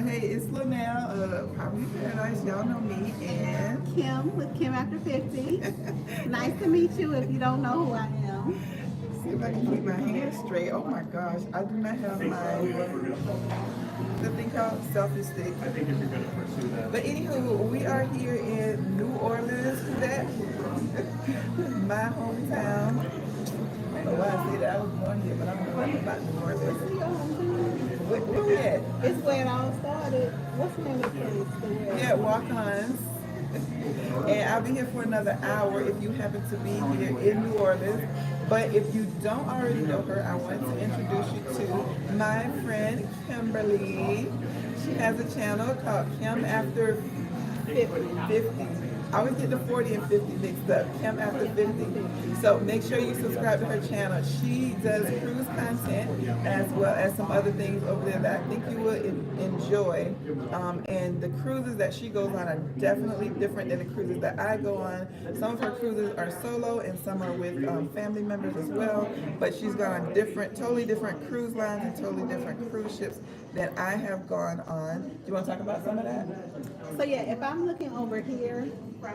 Hey, it's Linnell, Poverty Paradise. Y'all know me. And Kim with Kim After 50. Nice to meet you if you don't know who I am. see if I can keep my hands straight. Oh my gosh, I do not have my the thing called selfie stick. I think if you're gonna pursue that. But anywho, we are here in New Orleans, that my hometown. I don't know why I say that. I was born here, but I don't know nothing about New Orleans. Where we at? It's where it all started. What's the name of the place? Yeah, walk-ons. And I'll be here for another hour if you happen to be here in New Orleans. But if you don't already know her, I want to introduce you to my friend Kimberly. She has a channel called Kim After 50. I always get the 40 and 50 mixed up. Kim After 50. So make sure you subscribe to her channel. She does cruise content as well as some other things over there that I think you will enjoy. And the cruises that she goes on are definitely different than the cruises that I go on. Some of her cruises are solo and some are with family members as well. But she's gone on totally different cruise lines and totally different cruise ships that I have gone on. Do you want to talk about some of that? So yeah, if I'm looking over here,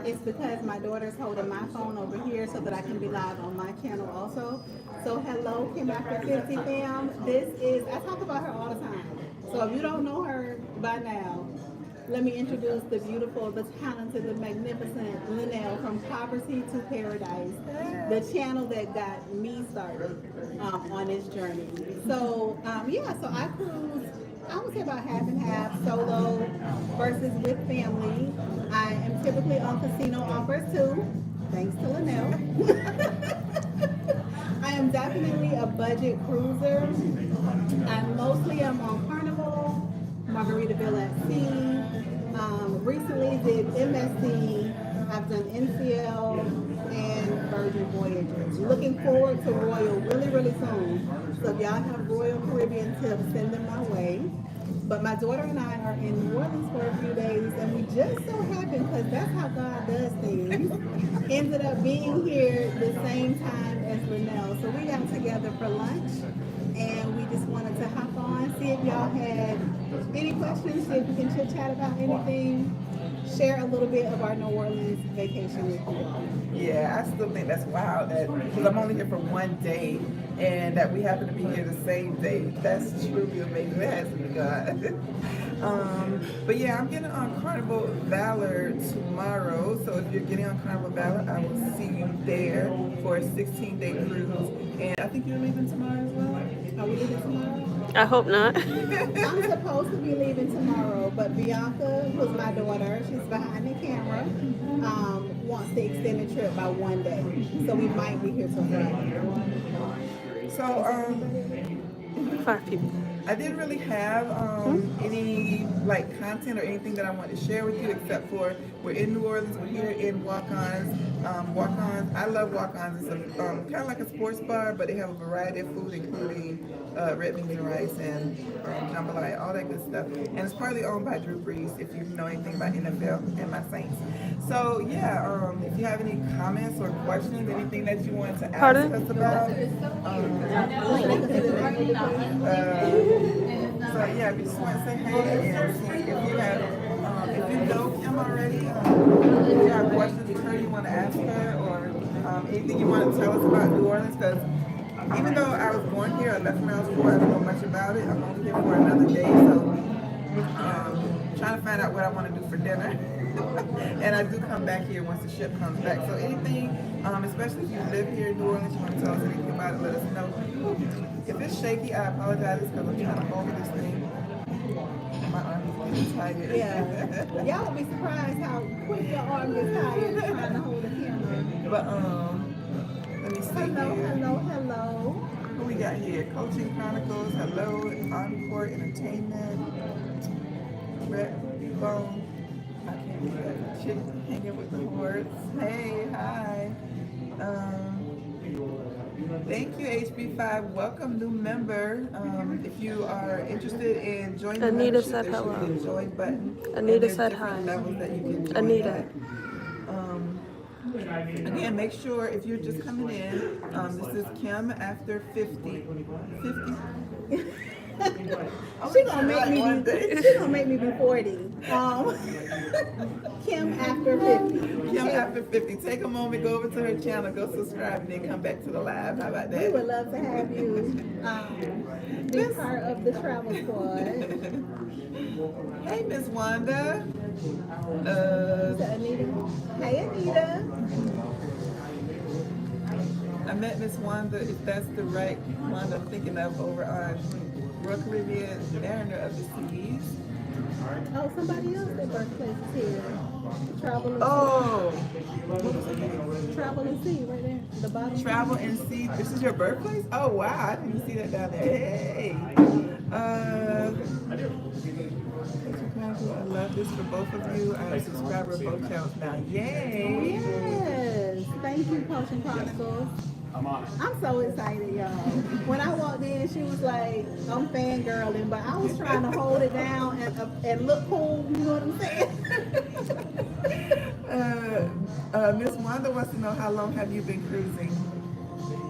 it's because my daughter's holding my phone over here so that I can be live on my channel also. So hello, Kim After 50 fam. I talk about her all the time. So if you don't know her by now, let me introduce the beautiful, the talented, the magnificent Linnell from Poverty to Paradise, the channel that got me started on this journey. So so I cruise, I would say about half and half, solo versus with family. I am typically on casino offers too, thanks to Linnell. I am definitely a budget cruiser. I mostly am on Carnival, Margaritaville at Sea. Recently did MSC. I've done NCL and Virgin Voyages. Looking forward to Royal really, really soon. So if y'all have Royal Caribbean tips, send them my way. But my daughter and I are in New Orleans for a few days, and we just so happened, because that's how God does things, ended up being here the same time as Linnell. So we got together for lunch, and we just wanted to hop on, see if y'all had any questions, see if we can chit chat about anything, share a little bit of our New Orleans vacation with you all. Yeah, I still think that's wild that because I'm only here for one day and that we happen to be here the same day. That's truly amazing. That has to be God. But yeah, I'm getting on Carnival Valor tomorrow. So if you're getting on Carnival Valor, I will see you there for a 16-day cruise. And I think you're leaving tomorrow as well. Are we leaving tomorrow? I hope not. I'm supposed to be leaving tomorrow, but Bianca, who's my daughter, she's behind the camera, wants to extend the trip by one day. So we might be here till Friday. So, 5 people. I didn't really have any like content or anything that I wanted to share with you except for we're in New Orleans, we're here in Walk-Ons. Walk-Ons, I love Walk-Ons. It's kind of like a sports bar, but they have a variety of food including red beans and rice and jambalaya, all that good stuff. And it's partly owned by Drew Brees, if you know anything about NFL and my Saints. So yeah, if you have any comments or questions, anything that you want to ask us about, so yeah, if you just want to say hey and see if you have, if you know Kim already, if you have questions for her you want to ask her, or anything you want to tell us about New Orleans, because even though I was born here, I left when I was 4, I don't know much about it. I'm only here for another day, so trying to find out what I want to do for dinner. And I do come back here once the ship comes back. So anything, especially if you live here in New Orleans, you want to tell us anything about it, let us know. If it's shaky, I apologize because I'm trying to hold this thing. My arm is getting tired. Yeah. Y'all would be surprised how quick your arm gets tired trying to hold the camera. But let me see Hello. Who we got here? Coaching Chronicles, hello, Encore Entertainment, Red Bone. I can't do that. Chick hanging with the hordes. Hey, hi. Thank you, HB5. Welcome, new member. If you are interested in joining Anita the said membership, there should be hello. a join button. Anita And said there's hi. different levels that you can join Anita. at. Again, make sure if you're just coming in, this is Kim After 50. 50? She gonna make me one be, day. she gonna make me be 40. Kim after 50. Kim after 50. Take a moment, go over to her channel, go subscribe, and then come back to the live. How about We that? would love to have you be part of the travel squad. Hey, Miss Wanda. Is that Anita? Hey, Anita. I met Miss Wanda, if that's the right Wanda I'm thinking of, over on Royal Caribbean Mariner of the Seas. Oh, somebody else that birthplace is here. Travel and Oh, Sea. Travel and Sea, right there. The bottom. Travel and See. This is your birthplace? Oh, wow. I didn't even see that down there. Hey. I love this for both of you. I'm a subscriber of both channels now. Yay. Yes. Thank you, Potion Chronicles. I'm so excited, y'all. When I walked in, she was like, I'm fangirling, but I was trying to hold it down and look cool, you know what I'm saying? Miss Wanda wants to know, how long have you been cruising?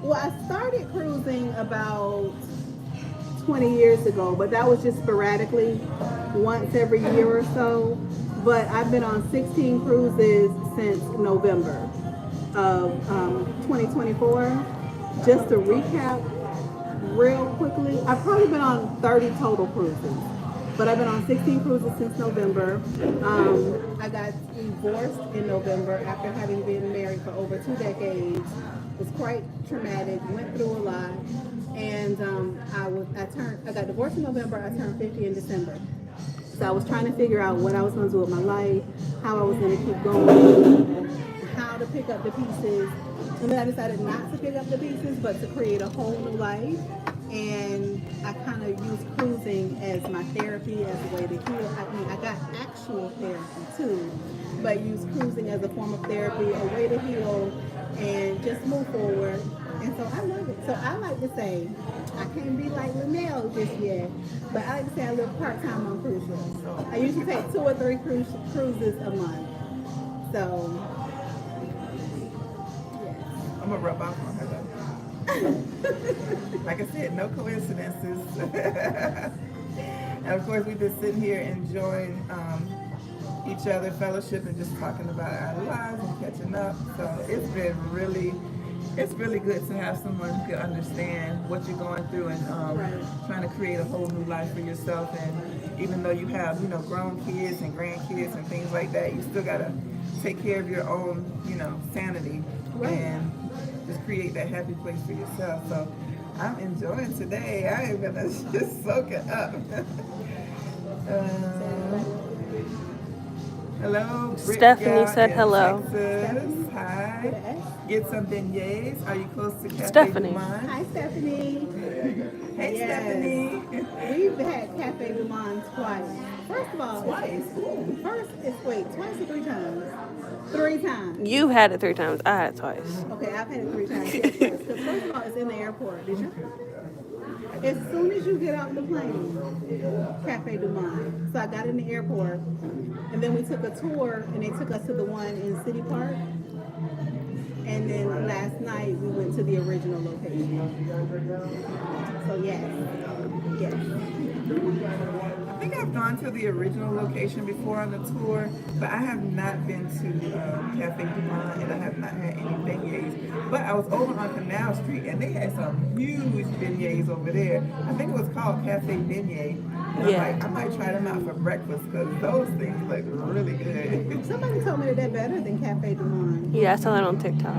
Well, I started cruising about 20 years ago, but that was just sporadically, once every year or so. But I've been on 16 cruises since November of 2024. Just to recap real quickly, I've probably been on 30 total cruises, but I've been on 16 cruises since November. I got divorced in November after having been married for over 2 decades. It was quite traumatic, went through a lot, and I got divorced in November. I turned 50 in December. So I was trying to figure out what I was going to do with my life, how I was going to keep going, how to pick up the pieces. And then I decided not to pick up the pieces, but to create a whole new life. And I kind of used cruising as my therapy, as a way to heal. I mean, I got actual therapy too, but used cruising as a form of therapy, a way to heal and just move forward. And so I love it. So I like to say, I can't be like Linnell just yet, but I like to say I live part-time on cruise ships. I usually take 2 or 3 cruises a month. So, yeah. I'm going to rub off on her though. Like I said, no coincidences. And of course, we've been sitting here enjoying each other, fellowship, and just talking about our lives and catching up. So it's been really good to have someone who can understand what you're going through and trying to create a whole new life for yourself. And even though you have, grown kids and grandkids and things like that, you still got to take care of your own, sanity and just create that happy place for yourself. So I'm enjoying today. I am going to just soak it up. Hello, Britt Stephanie Gal said in hello. Texas. Hi. Get some beignets. Are you close to Cafe Stephanie. Du Monde? Hi, Stephanie. Hey, Yes. Stephanie. We've had Cafe Du Monde twice. First of all, Twice. Ooh. twice or 3 times? 3 times. You had it 3 times. I had it twice. Okay, I've had it 3 times. Yes, because first of all, it's in the airport. Did you? As soon as you get off the plane, Cafe Du Monde. So I got in the airport, and then we took a tour, and they took us to the one in City Park. And then last night we went to the original location. So yes. I think I've gone to the original location before on the tour, but I have not been to Cafe Du Monde, and I have not had any beignets. But I was over on Canal Street, and they had some huge beignets over there. I think it was called Cafe Beignet. And Yeah. I might try them out for breakfast because those things look really good. Somebody told me that they're better than Cafe Du Monde. Yeah, I saw that on TikTok.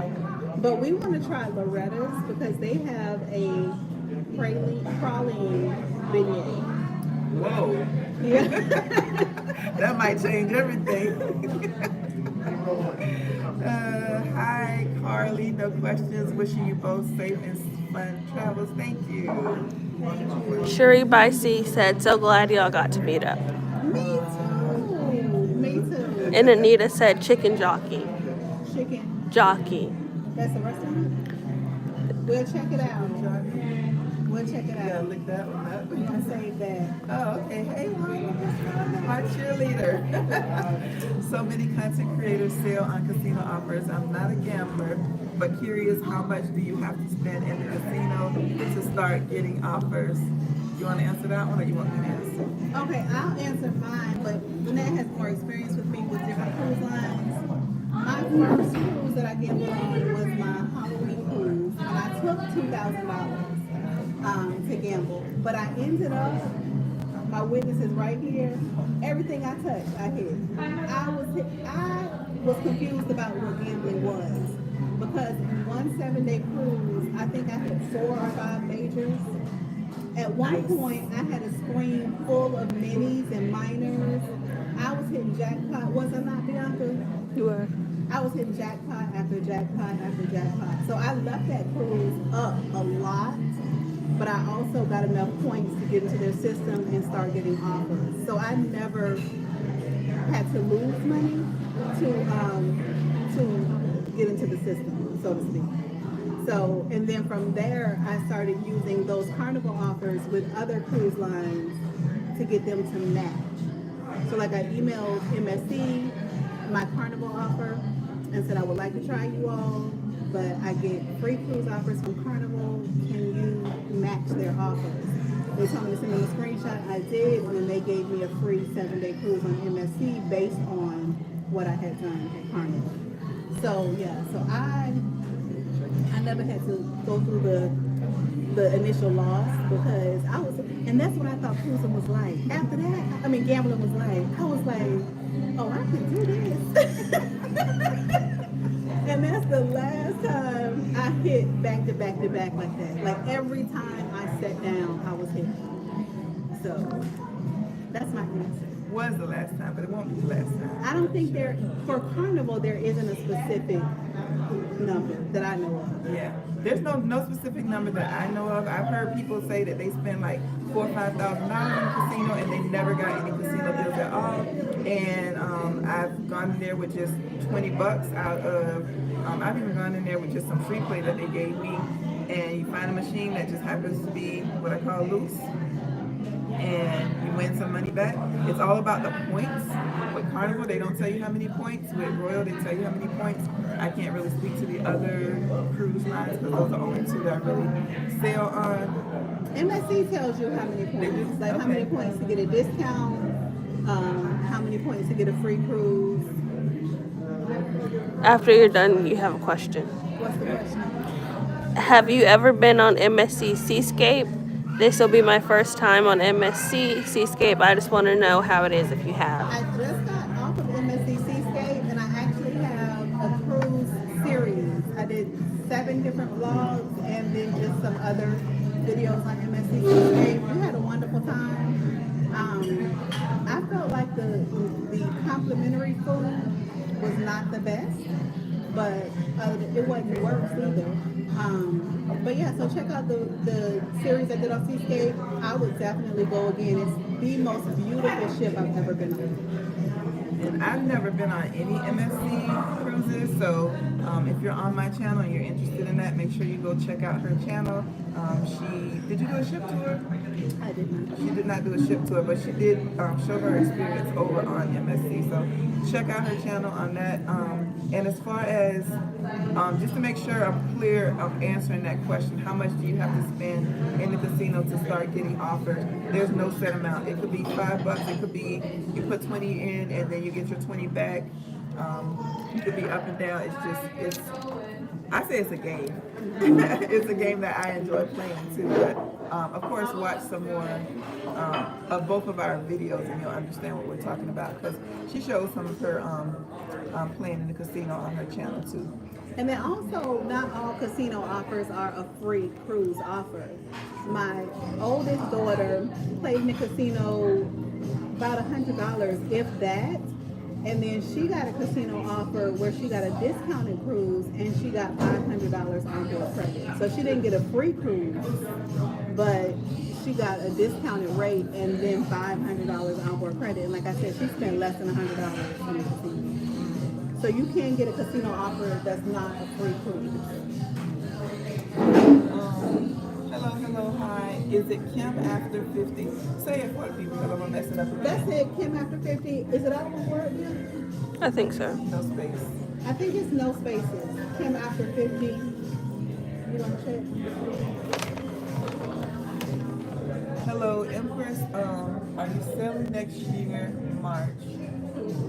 But we want to try Loretta's because they have a praline beignet. Whoa. Yeah. That might change everything. Hi, Carly. No questions. Wishing you both safe and fun travels. Thank you. Shuri by C said, so glad y'all got to meet up. Me too. And Anita said, chicken jockey. Chicken. Jockey. That's the restaurant? We'll check it out. We'll check it Yeah, out. look that one up. We're gonna save that. Oh, okay. Hey, my cheerleader. So many content creators sell on casino offers. I'm not a gambler, but curious, how much do you have to spend in the casino to start getting offers? You want to answer that one, or you want me to answer? Okay, I'll answer mine, but Lynette has more experience with me with different cruise lines. My first cruise that I gambled on was my Halloween cruise, and I took $2,000 to gamble. But I ended up, my witness is right here. Everything I touched, I hit. I was confused about what gambling was because in one 7-day cruise, I think I hit 4 or 5 majors. At one point, I had a screen full of minis and minors. I was hitting jackpot. Was I not, Bianca? You were. I was hitting jackpot after jackpot after jackpot. So I left that cruise up a lot, but I also got enough points to get into their system and start getting offers. So I never had to lose money to get into the system, so to speak. So, and then from there, I started using those carnival offers with other cruise lines to get them to match. So like I emailed MSC my carnival offer and said I would like to try you all, but I get free cruise offers from Carnival. Can you match their offers? They told me to send them a screenshot. I did, and then they gave me a free 7-day cruise on MSC based on what I had done at Carnival. So yeah, so I never had to go through the initial loss because I was, and that's what I thought cruising was like. After that, I mean gambling was like, I was like, oh, I can do this. And that's the last time I hit back to back to back like that. Like every time I sat down, I was hitting. So that's my answer. Was the last time, but it won't be the last time. I don't think for Carnival, there isn't a specific number that I know of. Yeah, there's no specific number that I know of. I've heard people say that they spend like $4,000 or $5,000 in a casino and they never got any casino deals at all. And I've gone in there with just $20 out of. I've even gone in there with just some free play that they gave me. And you find a machine that just happens to be what I call loose, and you win some money back. It's all about the points. With Carnival, they don't tell you how many points. With Royal, they tell you how many points. I can't really speak to the other cruise lines because those are the only 2 that I really sail on. MSC tells you how many points, like how many points to get a discount, how many points to get a free cruise. After you're done, you have a question. What's the question? Have you ever been on MSC Seascape? This will be my first time on MSC Seascape. I just want to know how it is if you have. I just got off of MSC Seascape and I actually have a cruise series. I did 7 different vlogs and then just some other videos on MSC Seascape. We had a wonderful time. I felt like the complimentary food was not the best, but it wasn't worse either. But yeah, so check out the series I did on Seascape. I would definitely go again. It's the most beautiful ship I've ever been on. And I've never been on any MSC cruises, so if you're on my channel and you're interested in that, make sure you go check out her channel. Did you do a ship tour? I did not. She did not do a ship tour, but she did show her experience over on MSC. So check out her channel on that. And as far as, just to make sure I'm clear of answering that question, how much do you have to spend in the casino to start getting offers? There's no set amount. It could be $5. It could be you put 20 in and then you get your 20 back. It could be up and down. I say it's a game. It's a game that I enjoy playing too. But of course, watch some more of both of our videos and you'll understand what we're talking about, because she shows some of her playing in the casino on her channel too. And then also, not all casino offers are a free cruise offer. My oldest daughter played in the casino about $100, if that. And then she got a casino offer where she got a discounted cruise and she got $500 onboard credit. So she didn't get a free cruise, but she got a discounted rate and then $500 onboard credit. And like I said, she spent less than $100 in the casino. So you can get a casino offer that's not a free cruise. Hello, hi. Is it Kim after 50? Say it for the people because I'm going to mess it up again. That's it, Kim after 50. Is it all one word now? I think so. No space. I think it's no spaces. Kim after 50. You want to check? Hello, Empress. Are you sailing next year, March?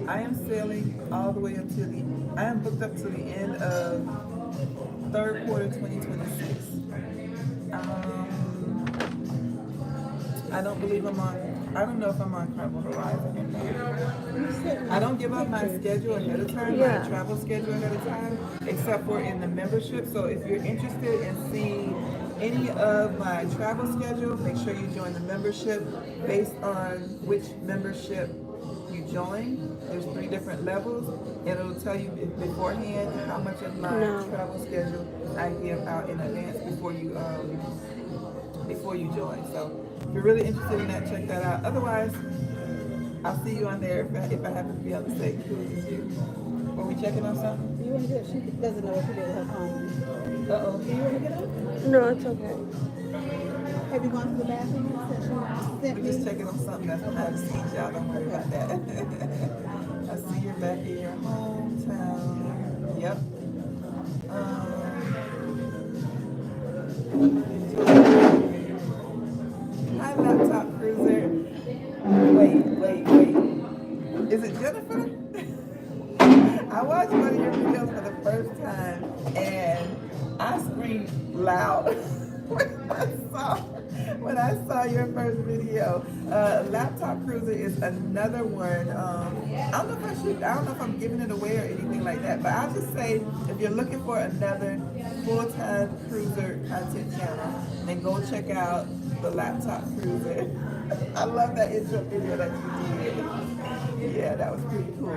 I am sailing all the way until I am booked up to the end of third quarter 2026. I don't believe I don't know if I'm on Carnival Horizon or not. I don't give out my schedule ahead of time, my travel schedule ahead of time, except for in the membership. So if you're interested in seeing any of my travel schedule, make sure you join the membership based on which membership you join. There's 3 different levels, and it'll tell you beforehand how much of my travel schedule I give out in advance before you join. So if you're really interested in that, check that out. Otherwise, I'll see you on there if I happen to be on the same cruise as you. Are we checking on something? You want to get? She doesn't know what to do with her phone. Uh-oh. Do you want to get up? No, it's okay. Have you gone to the bathroom? We're just checking on something that's behind the scenes, y'all. Don't worry about that. I see you're back in your hometown. Yep. Hi, Laptop Cruiser. Wait. Is it Jennifer? I watched one of your videos for the first time, and I screamed loud when I saw your first video. Laptop Cruiser is another one. I don't know if I'm giving it away or anything like that, but I'll just say if you're looking for another full-time cruiser content channel, then go check out the Laptop Cruiser. I love that intro video that you did. Yeah, that was pretty cool.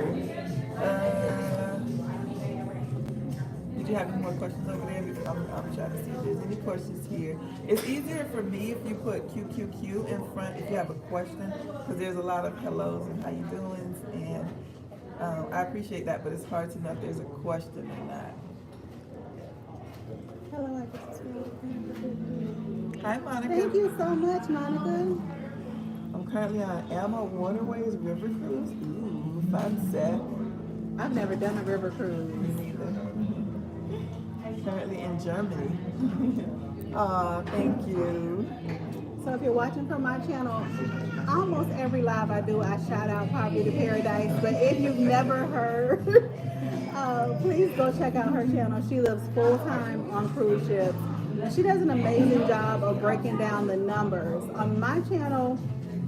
Did you have any more questions over there? Because I'm trying to see if there's any questions here. It's easier for me if you put QQQ in front if you have a question, because there's a lot of hellos and how you doing, and I appreciate that, but it's hard to know if there's a question or not. Hello, I just Hi, Monica. Thank you so much, Monica. I'm currently on Alma Waterways River Cruise. Ooh, fun set. I've never done a river cruise. Me neither. Currently in Germany. Aw, thank you. So if you're watching from my channel, almost every live I do, I shout out Poverty to Paradise. But if you've never heard, please go check out her channel. She lives full-time on cruise ships. And she does an amazing job of breaking down the numbers. On my channel,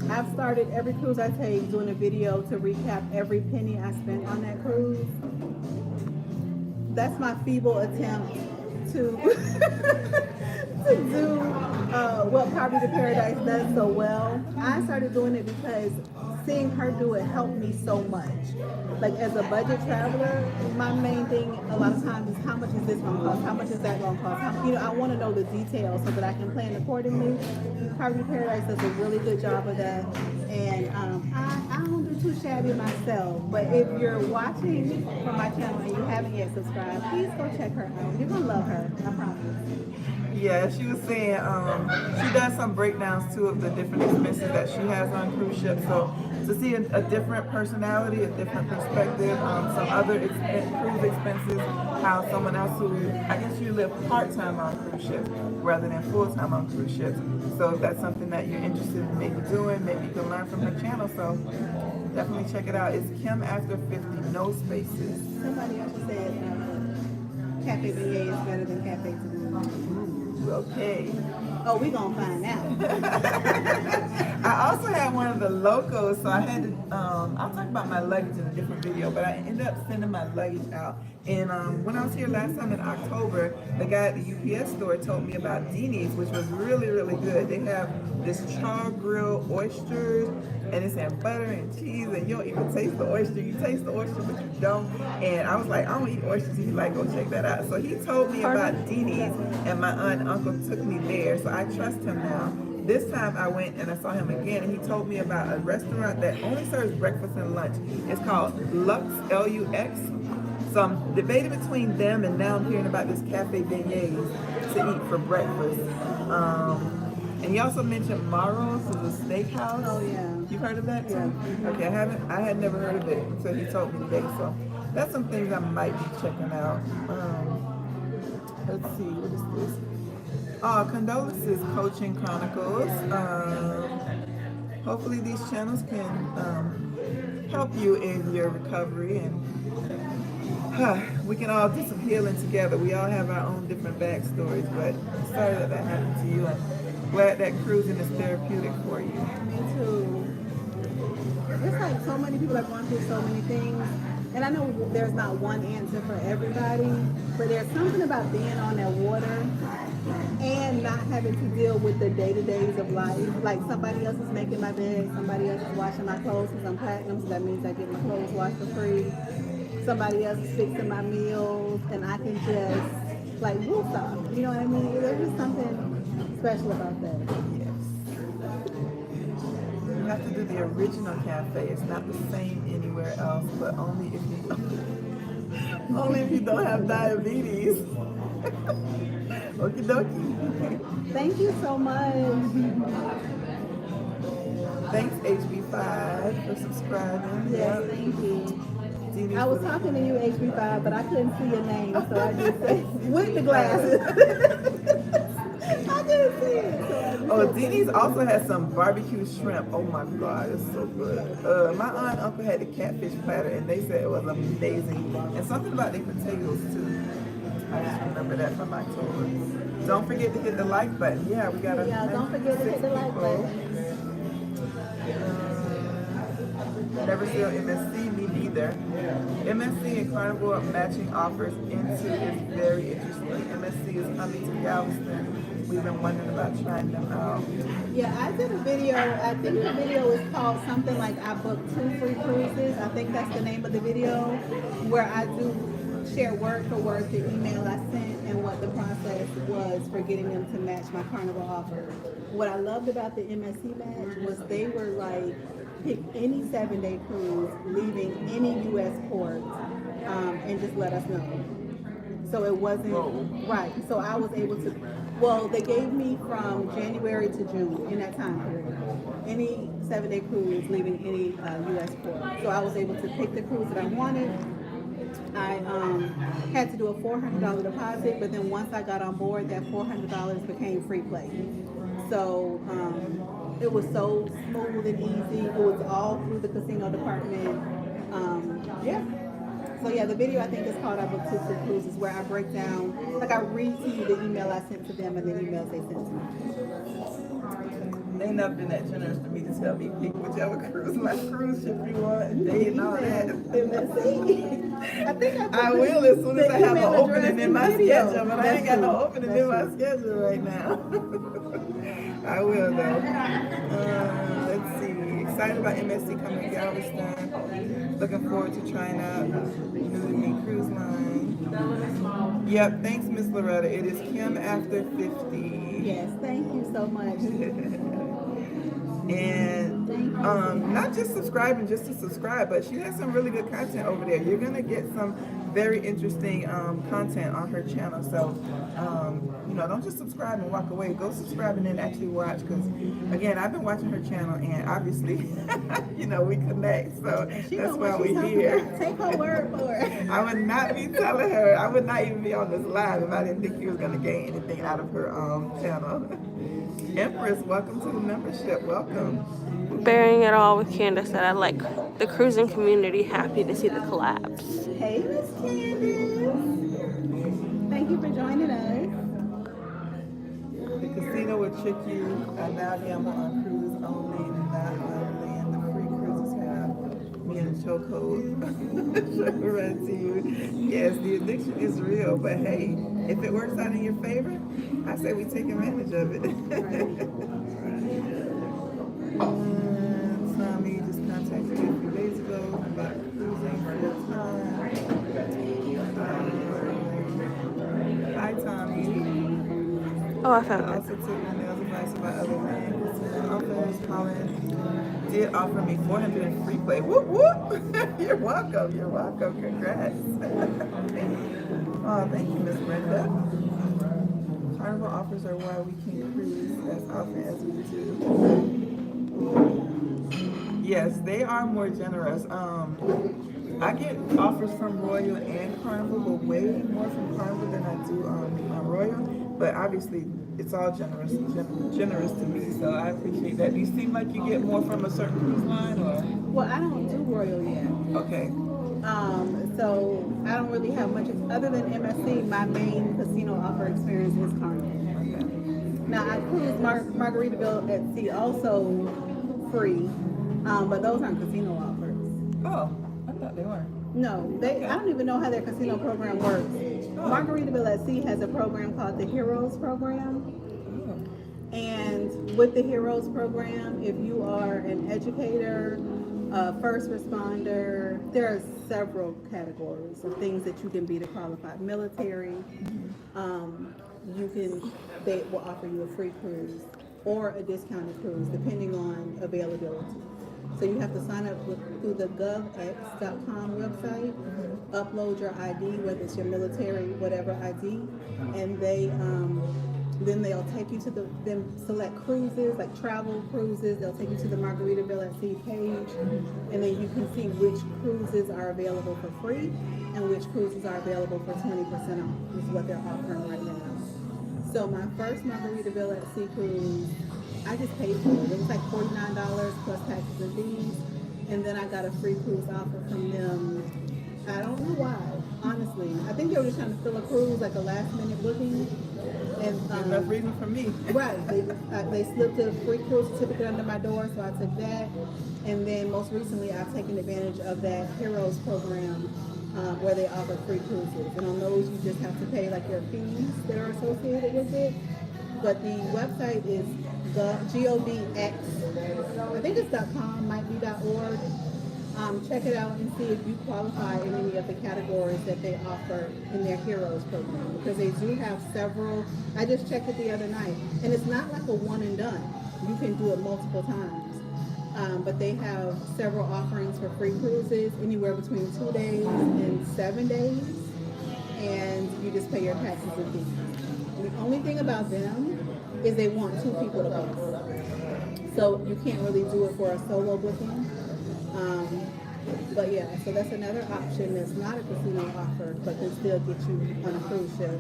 I've started every cruise I take doing a video to recap every penny I spent on that cruise. That's my feeble attempt to to do what Poverty to Paradise does so well. I started doing it because seeing her do it helped me so much. Like as a budget traveler, my main thing a lot of times is how much is this going to cost? How much is that going to cost? I want to know the details so that I can plan accordingly. Poverty to Paradise does a really good job of that. And I don't do too shabby myself. But if you're watching from my channel and you haven't yet subscribed, please go check her out. You're going to love her, I promise. Yeah, she was saying she does some breakdowns too of the different expenses that she has on cruise ships. So to see a different personality, a different perspective, some other cruise expenses, how someone else who, I guess you live part-time on cruise ships rather than full-time on cruise ships. So if that's something that you're interested in maybe doing, maybe you can learn from her channel. So definitely check it out. It's Kim After 50, no spaces. Somebody else said Cafe Beignet is better than Cafe Toulouse. Okay. Oh, we gonna find out. I also had one of the locals, so I had to, I'll talk about my luggage in a different video, but I ended up sending my luggage out. And when I was here last time in October, the guy at the UPS store told me about Dini's, which was really, really good. They have this char grilled oysters, and it's in butter and cheese, and you don't even taste the oyster. You taste the oyster, but you don't. And I was like, I don't eat oysters. He's like, go check that out. So he told me about Dini's, and my aunt and uncle took me there, so I trust him now. This time I went and I saw him again, and he told me about a restaurant that only serves breakfast and lunch. It's called Lux, L-U-X. So I'm debating between them, and now I'm hearing about this Cafe Beignet to eat for breakfast. And he also mentioned Maros, is a steakhouse. Oh yeah. You've heard of that too? Yeah. Okay, I had never heard of it until he told me today. So that's some things I might be checking out. Let's see, what is this? Condolences is Coaching Chronicles. Hopefully these channels can help you in your recovery, and we can all do some healing together. We all have our own different backstories, but sorry that happened to you, and glad that cruising is therapeutic for you. Me too. It's like so many people are going through so many things. And I know there's not one answer for everybody, but there's something about being on that water and not having to deal with the day-to-days of life. Like somebody else is making my bed, somebody else is washing my clothes because I'm packing them, so that means I get my clothes washed for free. Somebody else is fixing my meals, and I can just like roof off. You know what I mean? There's just something special about that. Yes. You have to do the original cafe. It's not the same anywhere else, but only if you don't have diabetes. Okie dokie. Thank you so much. Thanks HB5 for subscribing. Yes, Yep. thank you. Dee I was for the- talking to you, HB5, but I couldn't see your name, so I just said, with the glasses. I couldn't see it. So I just Oh, said, Dee Dee's also has some barbecue shrimp. Oh my God, it's so good. My aunt and uncle had the catfish platter, and they said it was amazing. And something about the potatoes too. I just remember that from October. Don't forget to hit the like button. Yeah, we got a Yeah, don't forget to hit the like button. Never sell MSC, me neither. MSC and Carnival matching offers into is very interesting. MSC is coming to Galveston. We've been wondering about trying them out. Yeah, I did a video. I think the video is called something like I booked 2 free cruises. I think that's the name of the video, where I do share word for word the email I sent and what the process was for getting them to match my Carnival offer. What I loved about the MSC match was they were like, pick any 7-day cruise leaving any U.S. port and just let us know. So it wasn't, right. So I was able to, well, they gave me from January to June in that time period, any 7-day cruise leaving any U.S. port. So I was able to pick the cruise that I wanted. I had to do a $400 deposit, but then once I got on board, that $400 became free play. So it was so smooth and easy. It was all through the casino department. Yeah. So yeah, the video I think is called I Booked 2 Free Cruises, where I break down, like I read to you the email I sent to them and the emails they sent to me. They never been that generous to me to tell me pick whichever cruise ship you want and day and all that. I think I will as soon as I have an email address opening in my video. schedule, but I That's ain't got no true. opening That's in my true. schedule right now. I will though. Let's see. Excited about MSC coming to Galveston. Looking forward to trying out new to me cruise line. Yep, thanks Miss Loretta. It is Kim after 50. Yes, thank you so much. And Thank you. not just subscribing just to subscribe, but she has some really good content over there. You're gonna get some very interesting content on her channel. So don't just subscribe and walk away. Go subscribe and then actually watch, because again, I've been watching her channel and obviously we connect, so that's why we're here. Take her word for it. I would not be telling her, I would not even be on this live if I didn't think you was gonna gain anything out of her channel. Empress, welcome to the membership. Welcome. Bearing it all with Candace that I like the cruising community. Happy to see the collabs. Hey, Miss Candace. Thank you for joining us. The casino will trick you. I now gamble on cruises only and not on land. The free cruises have me in a chokehold. Right to you. Yes, the addiction is real, but hey, if it works out in your favor, I say we take advantage of it. Tommy just contacted me a few days ago about cruising full time. Hi, Tommy. Oh, I found it. Also took my nails advice about other things. Offers, Colin did offer me 400 in free play. Whoop whoop! You're welcome. You're welcome. Congrats. Oh, thank you, Miss Brenda. Carnival offers are why we can cruise as often as we do. Yes, they are more generous. I get offers from Royal and Carnival, but way more from Carnival than I do on Royal. But obviously, it's all generous to me. So I appreciate that. Do you seem like you get more from a certain cruise line, or? Well, I don't do Royal yet. Okay. So I don't really have much other than MSC. My main casino offer experience is Carnival. Okay. Now I cruise Margaritaville at sea also free, but those aren't casino offers. Oh, I thought they were. No, I don't even know how their casino program works. Margaritaville at Sea has a program called the Heroes Program. And with the Heroes Program, if you are an educator, a first responder, there are several categories of things that you can be to qualify. Military, they will offer you a free cruise or a discounted cruise depending on availability. So you have to sign up through the govx.com website, upload your ID, whether it's your military, whatever ID, and then they'll take you to them select cruises, like travel cruises. They'll take you to the Margaritaville at Sea page, and then you can see which cruises are available for free and which cruises are available for 20% off, is what they're offering right now. So my first Margaritaville at Sea cruise, I just paid for it. It was like $49 plus taxes and fees. And then I got a free cruise offer from them. I don't know why, honestly. I think they were just trying to fill a cruise, like a last minute booking. And enough reason for me. Right. They slipped a free cruise certificate under my door, so I took that. And then most recently, I've taken advantage of that Heroes program where they offer free cruises. And on those, you just have to pay like your fees that are associated with it. But the website is GOVX, I think it's .com, might be .org. Check it out and see if you qualify in any of the categories that they offer in their Heroes program, because they do have several. I just checked it the other night, and it's not like a one and done. You can do it multiple times. But they have several offerings for free cruises, anywhere between 2 days and 7 days, and you just pay your taxes and fees. The only thing about them is they want 2 people to book. So you can't really do it for a solo booking. But yeah, so that's another option that's not a casino offer, but can still get you on a cruise ship.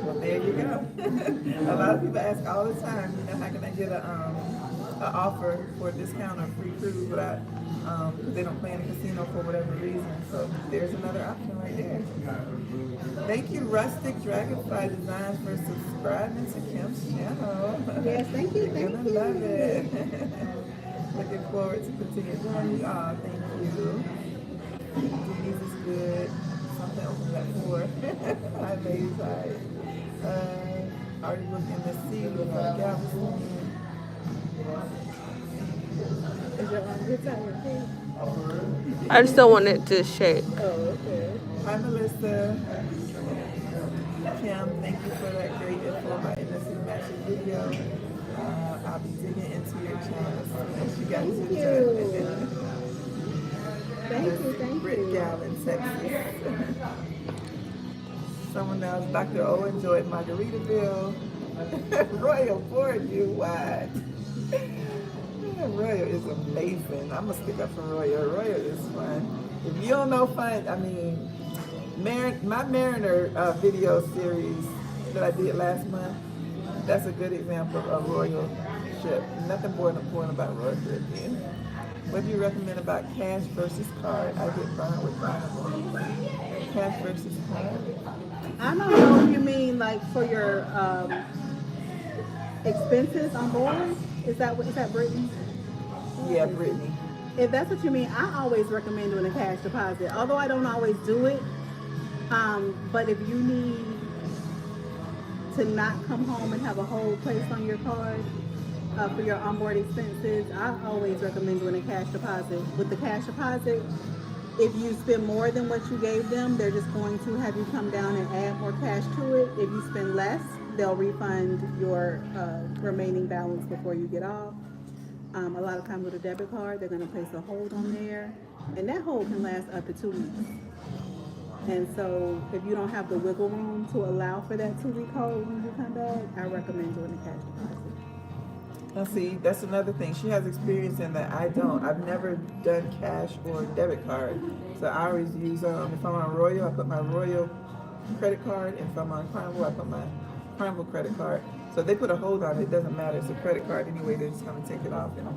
Well, there you go. A lot of people ask all the time, how can I get an offer for a discount or free cruise without, because they don't play in a casino for whatever reason. So there's another option right there. Thank you, Rustic Dragonfly Design, for subscribing to Kim's channel. Yes, thank you, You're gonna love it. Looking forward to continue joining. Oh, thank you. Denise is good. Something opens at 4. Hi, ladies. Hi. Already looking to see with Galveston. Is your arm good time? I just don't want it to shake. Oh, okay. Hi, Melissa. Kim, thank you for that great info about MSC Matching video. I'll be digging into your channel as soon as you guys Thank you. Thank Britt you. Gallon, Texas. Someone else, Dr. O enjoyed Margaritaville. Royal for you, what? Royal is amazing. I'm gonna stick up for Royal. Royal is fun. If you don't know fun, I mean, my Mariner video series that I did last month, that's a good example of Royal ship. Nothing more important about Royal Caribbean. What do you recommend about cash versus card? I get burned with Carnival. Cash versus card? I don't know if you mean like for your expenses on board. Is that Brittany? Yeah, Brittany. If that's what you mean, I always recommend doing a cash deposit. Although I don't always do it, but if you need to not come home and have a whole place on your card for your onboard expenses, I always recommend doing a cash deposit. With the cash deposit, if you spend more than what you gave them, they're just going to have you come down and add more cash to it. If you spend less, they'll refund your remaining balance before you get off. A lot of times with a debit card, they're going to place a hold on there, and that hold can last up to 2 weeks. And so if you don't have the wiggle room to allow for that 2-week hold when you come back, I recommend doing a cash deposit. Now see, that's another thing. She has experience in that I don't. I've never done cash or debit card. So I always use, if I'm on Royal, I put my Royal credit card. If I'm on Carnival, I put my Carnival credit card. So if they put a hold on it, it doesn't matter. It's a credit card anyway. They're just going to take it off, and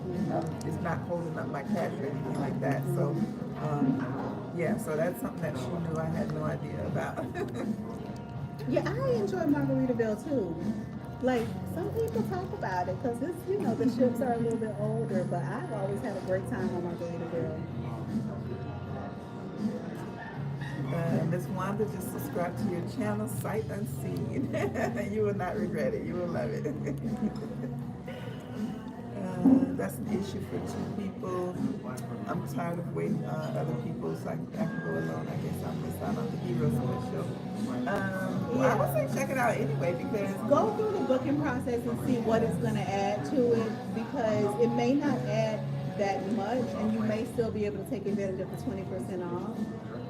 it's not holding up my cash or anything like that. So, yeah. So that's something that she knew I had no idea about. Yeah, I enjoy Margaritaville too. Like, some people talk about it because it's, you know, the ships are a little bit older, but I've always had a great time on Margaritaville. Miss Wanda just subscribed to your channel, sight unseen. You will not regret it. You will love it. That's an issue for two people. I'm tired of waiting on other people so I can go alone. I guess I'll miss out on the heroes of the show. Well, I would say check it out anyway because Go through the booking process and see what it's going to add to it, because it may not add that much and you may still be able to take advantage of the 20% off.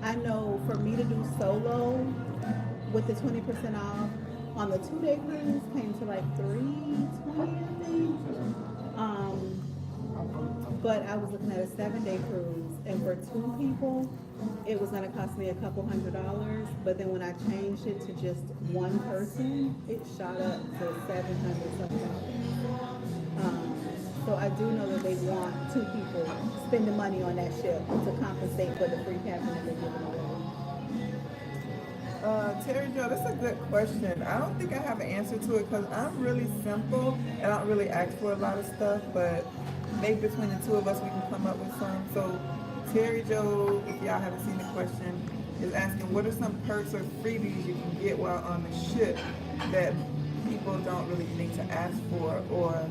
I know for me to do solo with the 20% off on the 2-day cruise came to like $320, I think. But I was looking at a 7-day cruise, and for 2 people, it was going to cost me a couple $100. But then when I changed it to just one person, it shot up to $700 something. So I do know that they want 2 people spending money on that ship to compensate for the free cabin that they're giving away. Terry Jo, that's a good question. I don't think I have an answer to it because I'm really simple and I don't really ask for a lot of stuff, but maybe between the two of us we can come up with some. So Terry Jo, if y'all haven't seen the question, is asking what are some perks or freebies you can get while on the ship that people don't really need to ask for, or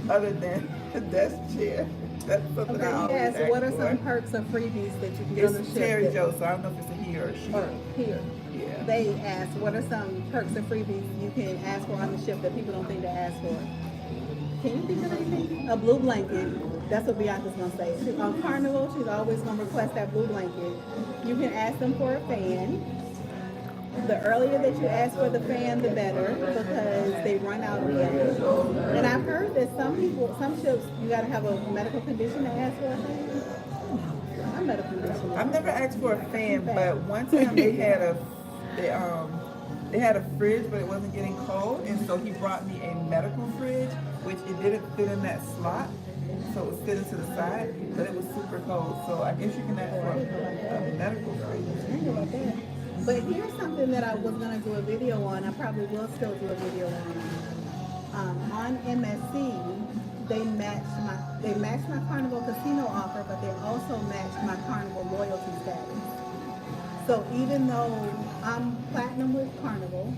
other than the desk chair. That's something I always Yes, ask what are for. some perks or freebies that you can get on the It's ship? Terry Jo, so I don't know if it's a he or a she. Or here. Yeah. They ask, what are some perks or freebies you can ask for on the ship that people don't think to ask for? Can you think of anything? A blue blanket. That's what Bianca's gonna say. On Carnival, she's always gonna request that blue blanket. You can ask them for a fan. The earlier that you ask for the fan, the better, because they run out of them. And I've heard that some ships, you gotta have a medical condition to ask for a fan. I'm medical condition. I've never asked for a fan, but one time they had a fridge, but it wasn't getting cold, and so he brought me a medical fridge, which it didn't fit in that slot, so it was fitted to the side, but it was super cold. So I guess you can ask for a medical fridge. I know about that. But here's something that I was gonna do a video on. I probably will still do a video on MSC. They matched my Carnival Casino offer, but they also matched my Carnival loyalty status. So even though I'm platinum with Carnival,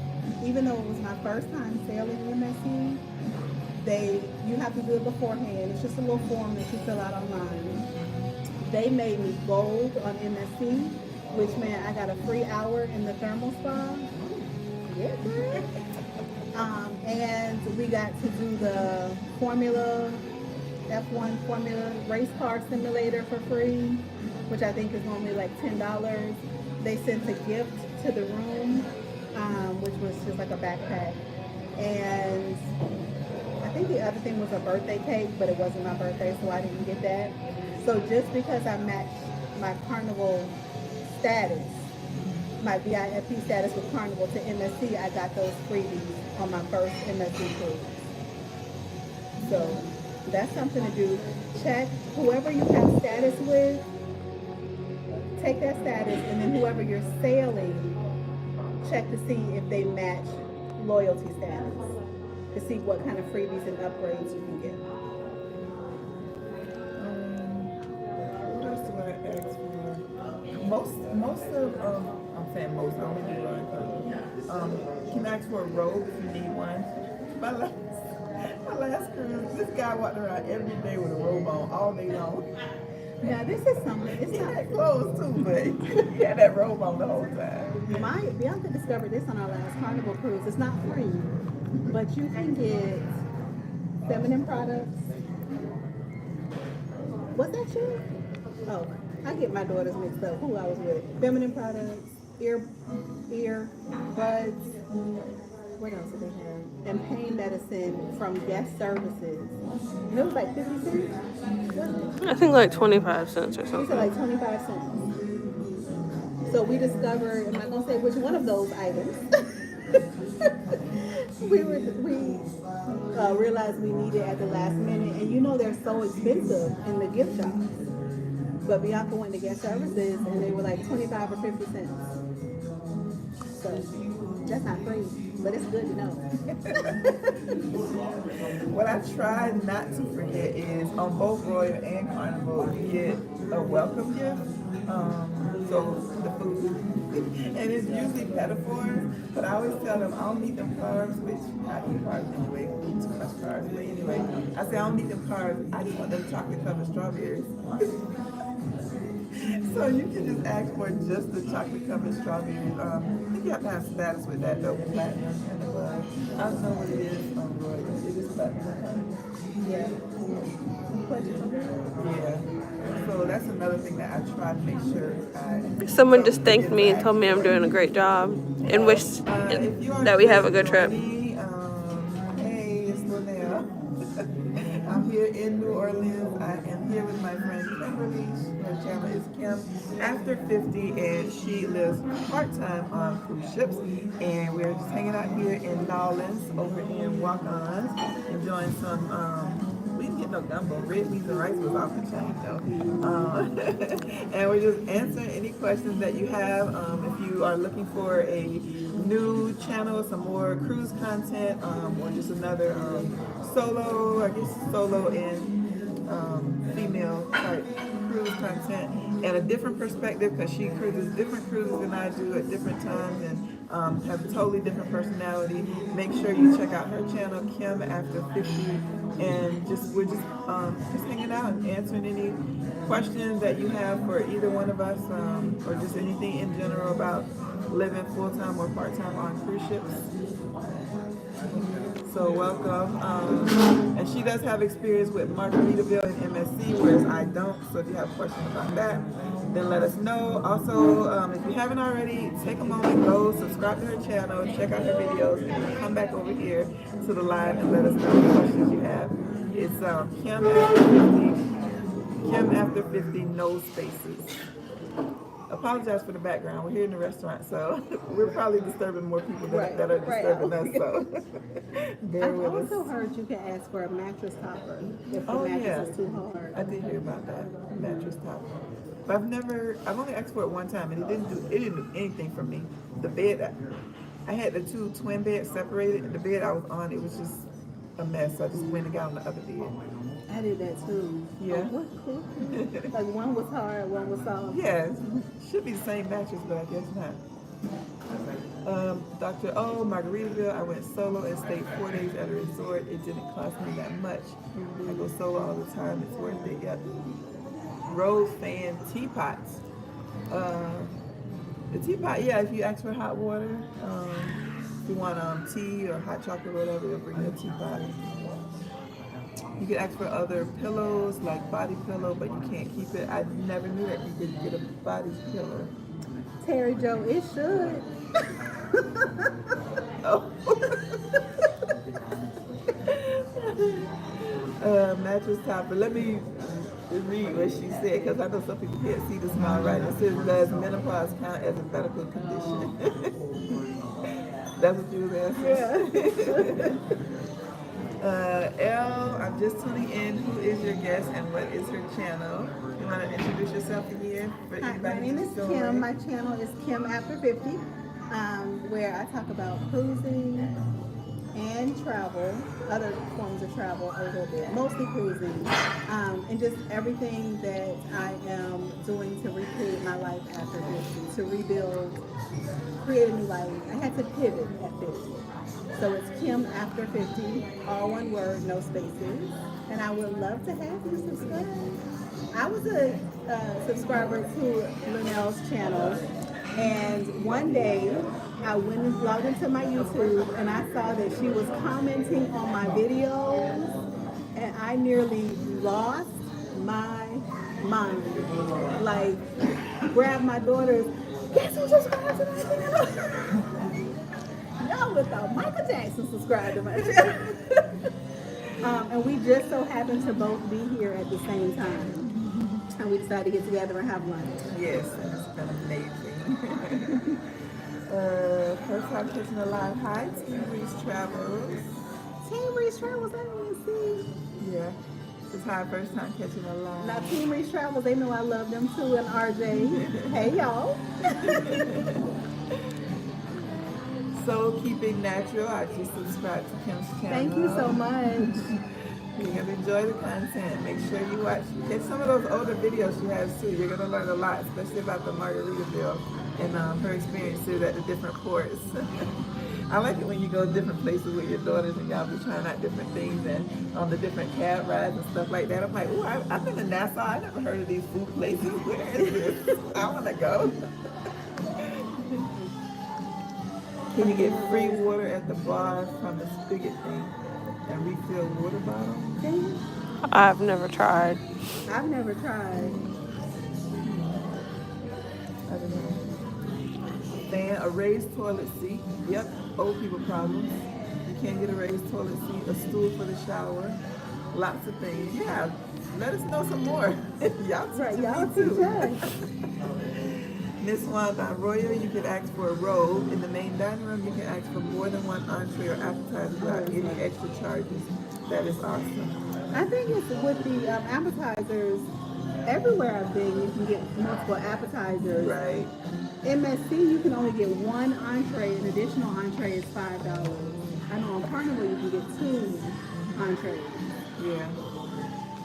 even though it was my first time sailing MSC, you have to do it beforehand. It's just a little form that you fill out online. They made me gold on MSC, which meant I got a free hour in the thermal spa. Yeah, girl. And we got to do the F1 Formula race car simulator for free, which I think is only like $10. They sent a gift to the room, which was just like a backpack. And I think the other thing was a birthday cake, but it wasn't my birthday, so I didn't get that. So just because I matched my Carnival status, my VIP status with Carnival to MSC, I got those freebies on my first MSC cruise. So that's something to do. Check whoever you have status with, take that status, and then whoever you're sailing, check to see if they match loyalty status, to see what kind of freebies and upgrades you can get. What else do I ask for? Most of I'm saying most. I only do one. You can ask for a robe if you need one. My last cruise, this guy walked around every day with a robe on all day long. Now this is something. It's He not. had clothes too, but he had that robe on the whole time. Bianca discovered this on our last Carnival cruise. It's not free, but you can get feminine products. Was that you? Oh, I get my daughters mixed up. Who I was with? Feminine products, earbuds. What else did they have? And pain medicine from guest services. And it was like 50 cents. Wasn't it? I think like 25 cents or We said something. like 25 cents. So we discovered, I'm not going to say which one of those items, we realized we needed at the last minute, and you know they're so expensive in the gift shops. But Bianca went to guest services, and they were like 25 or 50 cents. So that's not free, but it's good to know. What I try not to forget is on both Royal and Carnival, you get a welcome gift. So the food, and it's usually metaphors. But I always tell them I don't need them carbs, which I eat carbs anyway, eat too much carbs. But anyway, I say I don't need them carbs. I just want them chocolate covered strawberries. So you can just ask for just the chocolate covered strawberries. I think you have to have status with that though, platinum and above. I don't know what it is on Royal. It is platinum. Yeah. Yeah. So that's another thing that I try to make sure I. Someone just thanked me and told me I'm doing a great job and wished that we have a good trip. Hey, it's Linnell. I'm here in New Orleans. I am here with my friend Kimberly. Her channel is Kim After 50, and she lives part-time on cruise ships. And we're just hanging out here in Nolens over in Walk-Ons, enjoying some. We didn't get no gumbo. Red beans and rice was off the chain though. And we're just answering any questions that you have. If you are looking for a new channel, some more cruise content, or just another solo and female type cruise content, and a different perspective, because she cruises different cruises than I do at different times, and have a totally different personality. Make sure you check out her channel, Kim After 50, and we're just hanging out and answering any questions that you have for either one of us, or just anything in general about living full-time or part-time on cruise ships. So welcome. And she does have experience with Margaritaville and MSC, whereas I don't. So if you have questions about that, then let us know. Also, if you haven't already, take a moment, go subscribe to her channel, check out her videos, and come back over here to the live and let us know what questions you have. It's Kim After 50, Kim After 50, no spaces. Apologize for the background. We're here in the restaurant, so we're probably disturbing more people that are disturbing us. So bear with us. I've also heard you can ask for a mattress topper if the mattress is too hard. I did hear about that mattress topper, but I've only asked for it one time, and it didn't do anything for me. The bed, I had the two twin beds separated. The bed I was on, it was just a mess. So I just went and got on the other bed. I did that too. Yeah. Oh, cool. Like one was hard, one was soft. Yeah, should be the same mattress, but I guess not. Dr. O, Margaritaville, I went solo and stayed 4 days at a resort. It didn't cost me that much. I go solo all the time. It's worth it. Yep. Rose fan teapots. The teapot, yeah, if you ask for hot water, if you want tea or hot chocolate or whatever, they'll bring you a teapot. You can ask for other pillows, like body pillow, but you can't keep it. I never knew that you could get a body pillow. Terry Joe, it should. Oh. Mattress topper. Let me read what she said, because I know some people can't see the smile right. It says, does menopause count as a medical condition? That's what you was asking? Yeah. I'm just tuning in. Who is your guest and what is her channel? You want to introduce yourself again? Hi, my name is Kim. My channel is Kim After 50, where I talk about cruising and travel, other forms of travel a little bit, mostly cruising, and just everything that I am doing to recreate my life after 50, to rebuild, create a new life. I had to pivot at 50. So it's Kim After 50, all one word, no spaces. And I would love to have you subscribe. I was a subscriber to Linnell's channel, and one day I went and logged into my YouTube and I saw that she was commenting on my videos, and I nearly lost my mind. Like, grabbed my daughter, guess who subscribed to my channel? Y'all would have thought Michael Jackson subscribed to my channel. And we just so happened to both be here at the same time. And we decided to get together and have lunch. Yes, and it's been amazing. First time catching a line. Hi, Team Reese Travels. Team Reese Travels, I didn't see. Yeah, it's my first time catching a Now, line. Team Reese Travels, they know I love them too, and RJ. Hey, y'all. So keeping natural. I just subscribed to Kim's channel. Thank you so much. You can enjoy the content. Make sure you catch some of those older videos she has too. You're gonna learn a lot, especially about the Margaritaville and her experiences at the different ports. I like it when you go different places with your daughters and y'all be trying out different things and on the different cab rides and stuff like that. I'm like, ooh, I've been to Nassau. I never heard of these food places. Where is this? I want to go. Can you get free water at the bar from the spigot thing and refill water bottle? I've never tried. I've never tried. I don't know. Then a raised toilet seat. Yep, old people problems. You can't get a raised toilet seat, a stool for the shower, lots of things. Yeah, let us know some more. Y'all Right, teaching y'all me too. teach us. Miss Wanda Royal, you can ask for a robe. In the main dining room, you can ask for more than one entree or appetizer without any extra charges. That is awesome. I think it's with the appetizers. Everywhere I've been, you can get multiple appetizers. Right. MSC, you can only get one entree. An additional entree is $5. I know on Carnival you can get 2 entrees. Yeah.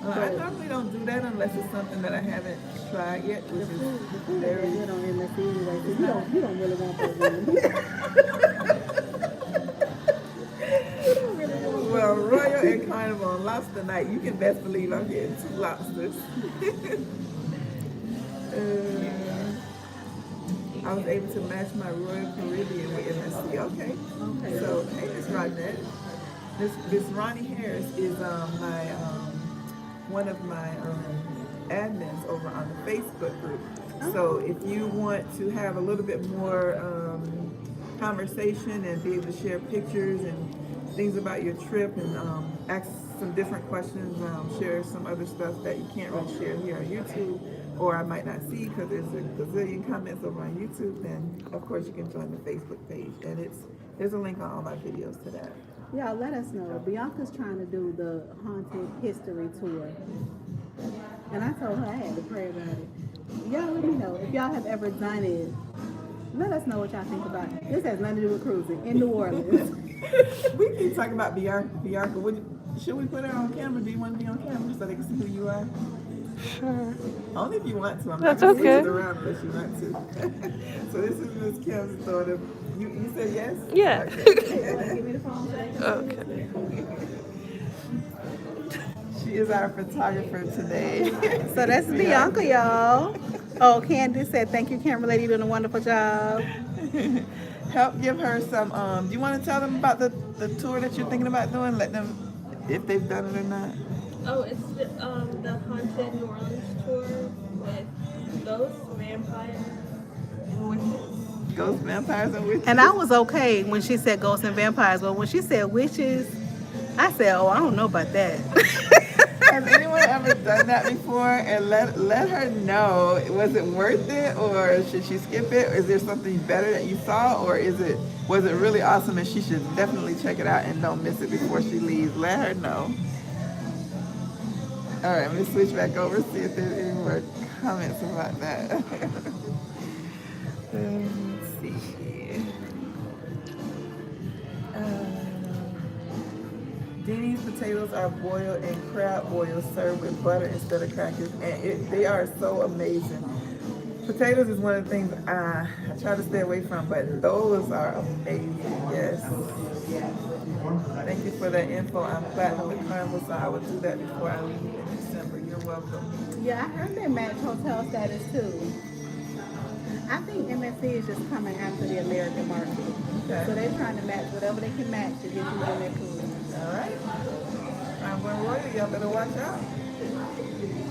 I normally don't do that unless it's something that I haven't tried yet, which The is food is very good on MSC anyway, so you don't really want that one. well. Royal and Carnival on lobster night. You can best believe I'm getting 2 lobsters. I was able to match my Royal Caribbean with MSC. Okay. Okay. So hey, Miss Rodnette. This Ronnie Harris is my one of my admins over on the Facebook group. So if you want to have a little bit more conversation and be able to share pictures and things about your trip and ask some different questions, share some other stuff that you can't really share here on YouTube or I might not see because there's a gazillion comments over on YouTube, then of course you can join the Facebook page and there's a link on all my videos to that. Yeah, let us know. Bianca's trying to do the haunted history tour. And I told her I had to pray about it. Y'all let me know. If y'all have ever done it, let us know what y'all think about it. This has nothing to do with cruising in New Orleans. We keep talking about Bianca. Should we put her on camera? Do you want to be on camera so they can see who you are? Sure. Only if you want to. I'm That's not going to okay. switch it around unless you want to. So this is Miss Kim's daughter. You said yes? Yeah. Hey, you wanna give me the phone so they can Okay. She is our photographer today. So that's Bianca, y'all. Oh, Candace said, thank you, camera lady, doing a wonderful job. Help give her some, do you want to tell them about the tour that you're thinking about doing? Let them, if they've done it or not. Oh, it's the Haunted New Orleans tour with ghosts, vampires, and witches. Ghost vampires and witches. And I was okay when she said ghosts and vampires, but when she said witches, I said, oh, I don't know about that. Has anyone ever done that before? And let her know, was it worth it or should she skip it? Is there something better that you saw or was it really awesome and she should definitely check it out and don't miss it before she leaves? Let her know. All right, let me switch back over, see if there's any more comments about that. Let's see. Denny's potatoes are boiled in crab oil served with butter instead of crackers, and they are so amazing. Potatoes is one of the things I try to stay away from, but those are amazing, yes. Thank you for that info. I'm platinum with Carnival, so I will do that before I leave in December. You're welcome. Yeah, I heard they match hotel status too. I think MSC is just coming after the American market. Okay. So they're trying to match whatever they can match to get you on their cruise. All right. I'm going Royal. Y'all better watch out.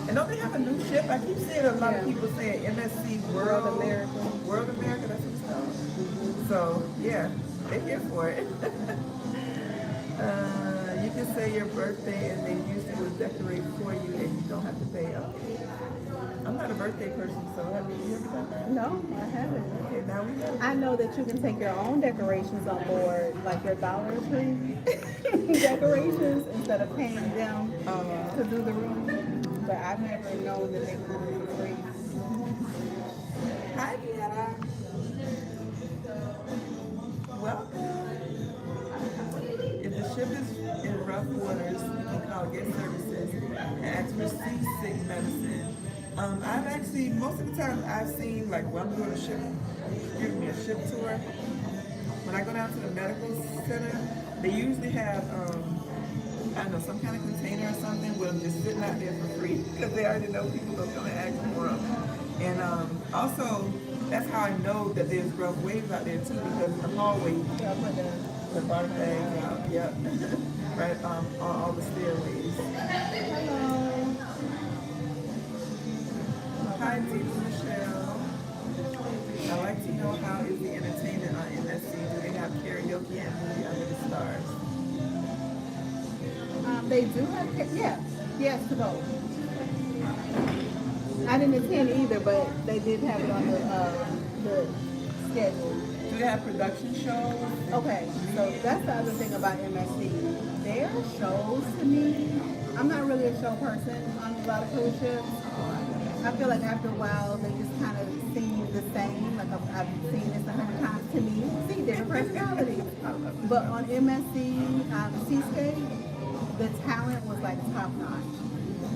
And don't they have a new ship? I keep seeing a lot of people saying MSC World America. World America, that's what it's called. So, yeah, they're here for it. You can say your birthday and they usually will decorate for you and you don't have to pay. Okay. I'm not a birthday person, so have you ever done that? No, I haven't. Okay, now we know. I know that you can take your own decorations on board, like your Dollar Tree decorations, instead of paying them to do the room. But I've never known that they could do it for free. Hi, Vienna. Welcome. If the ship is in rough waters, you can call guest services and ask for seasick medicine. I've actually, most of the time I've seen, like when I'm doing a ship, giving me a ship tour, when I go down to the medical center, they usually have, I don't know, some kind of container or something with them just sitting out there for free because they already know people are going to ask for them. And also, that's how I know that there's rough waves out there too, because the hallway, Yeah, but the bar bags out, yep, right on all the stairways. hello. Hi, Tina Michelle. I like to know how is the entertainment on MSC? Do they have karaoke and movie under the stars? They do have, yes to both. I didn't attend either, but they did have it on the schedule. Do they have production shows? Okay, so that's the other thing about MSC. Their shows, to me, I'm not really a show person on a lot of cruise ships. I feel like after a while, they just kind of seem the same. Like I've seen this 100 times to me. See, different personalities. But on MSC Seascape, the talent was like top notch.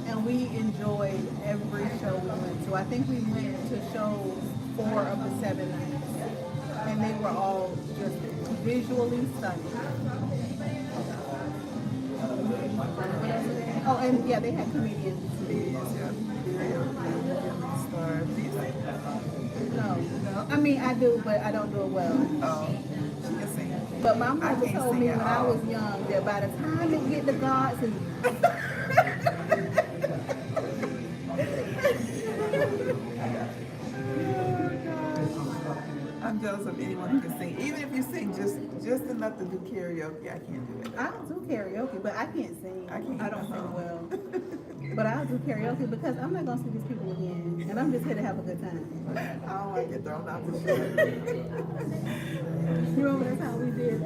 And we enjoyed every show we went to. I think we went to shows 4 of the 7 nights. And they were all just visually stunning. Oh, and yeah, they had comedians. Yes, yeah. Stars. Do you sing? No. I mean, I do, but I don't do it well. Oh, she can sing. But my I mother can't told sing me at when I all. was young that by the time they get the gods and I'm jealous of anyone who can sing. Even if you sing just enough to do karaoke, I can't do it. I'll do karaoke, but I can't sing. I can't. I don't sing well. But I'll do karaoke because I'm not gonna see these people again, and I'm just here to have a good time. I don't like it thrown out the shit. You remember that's how we did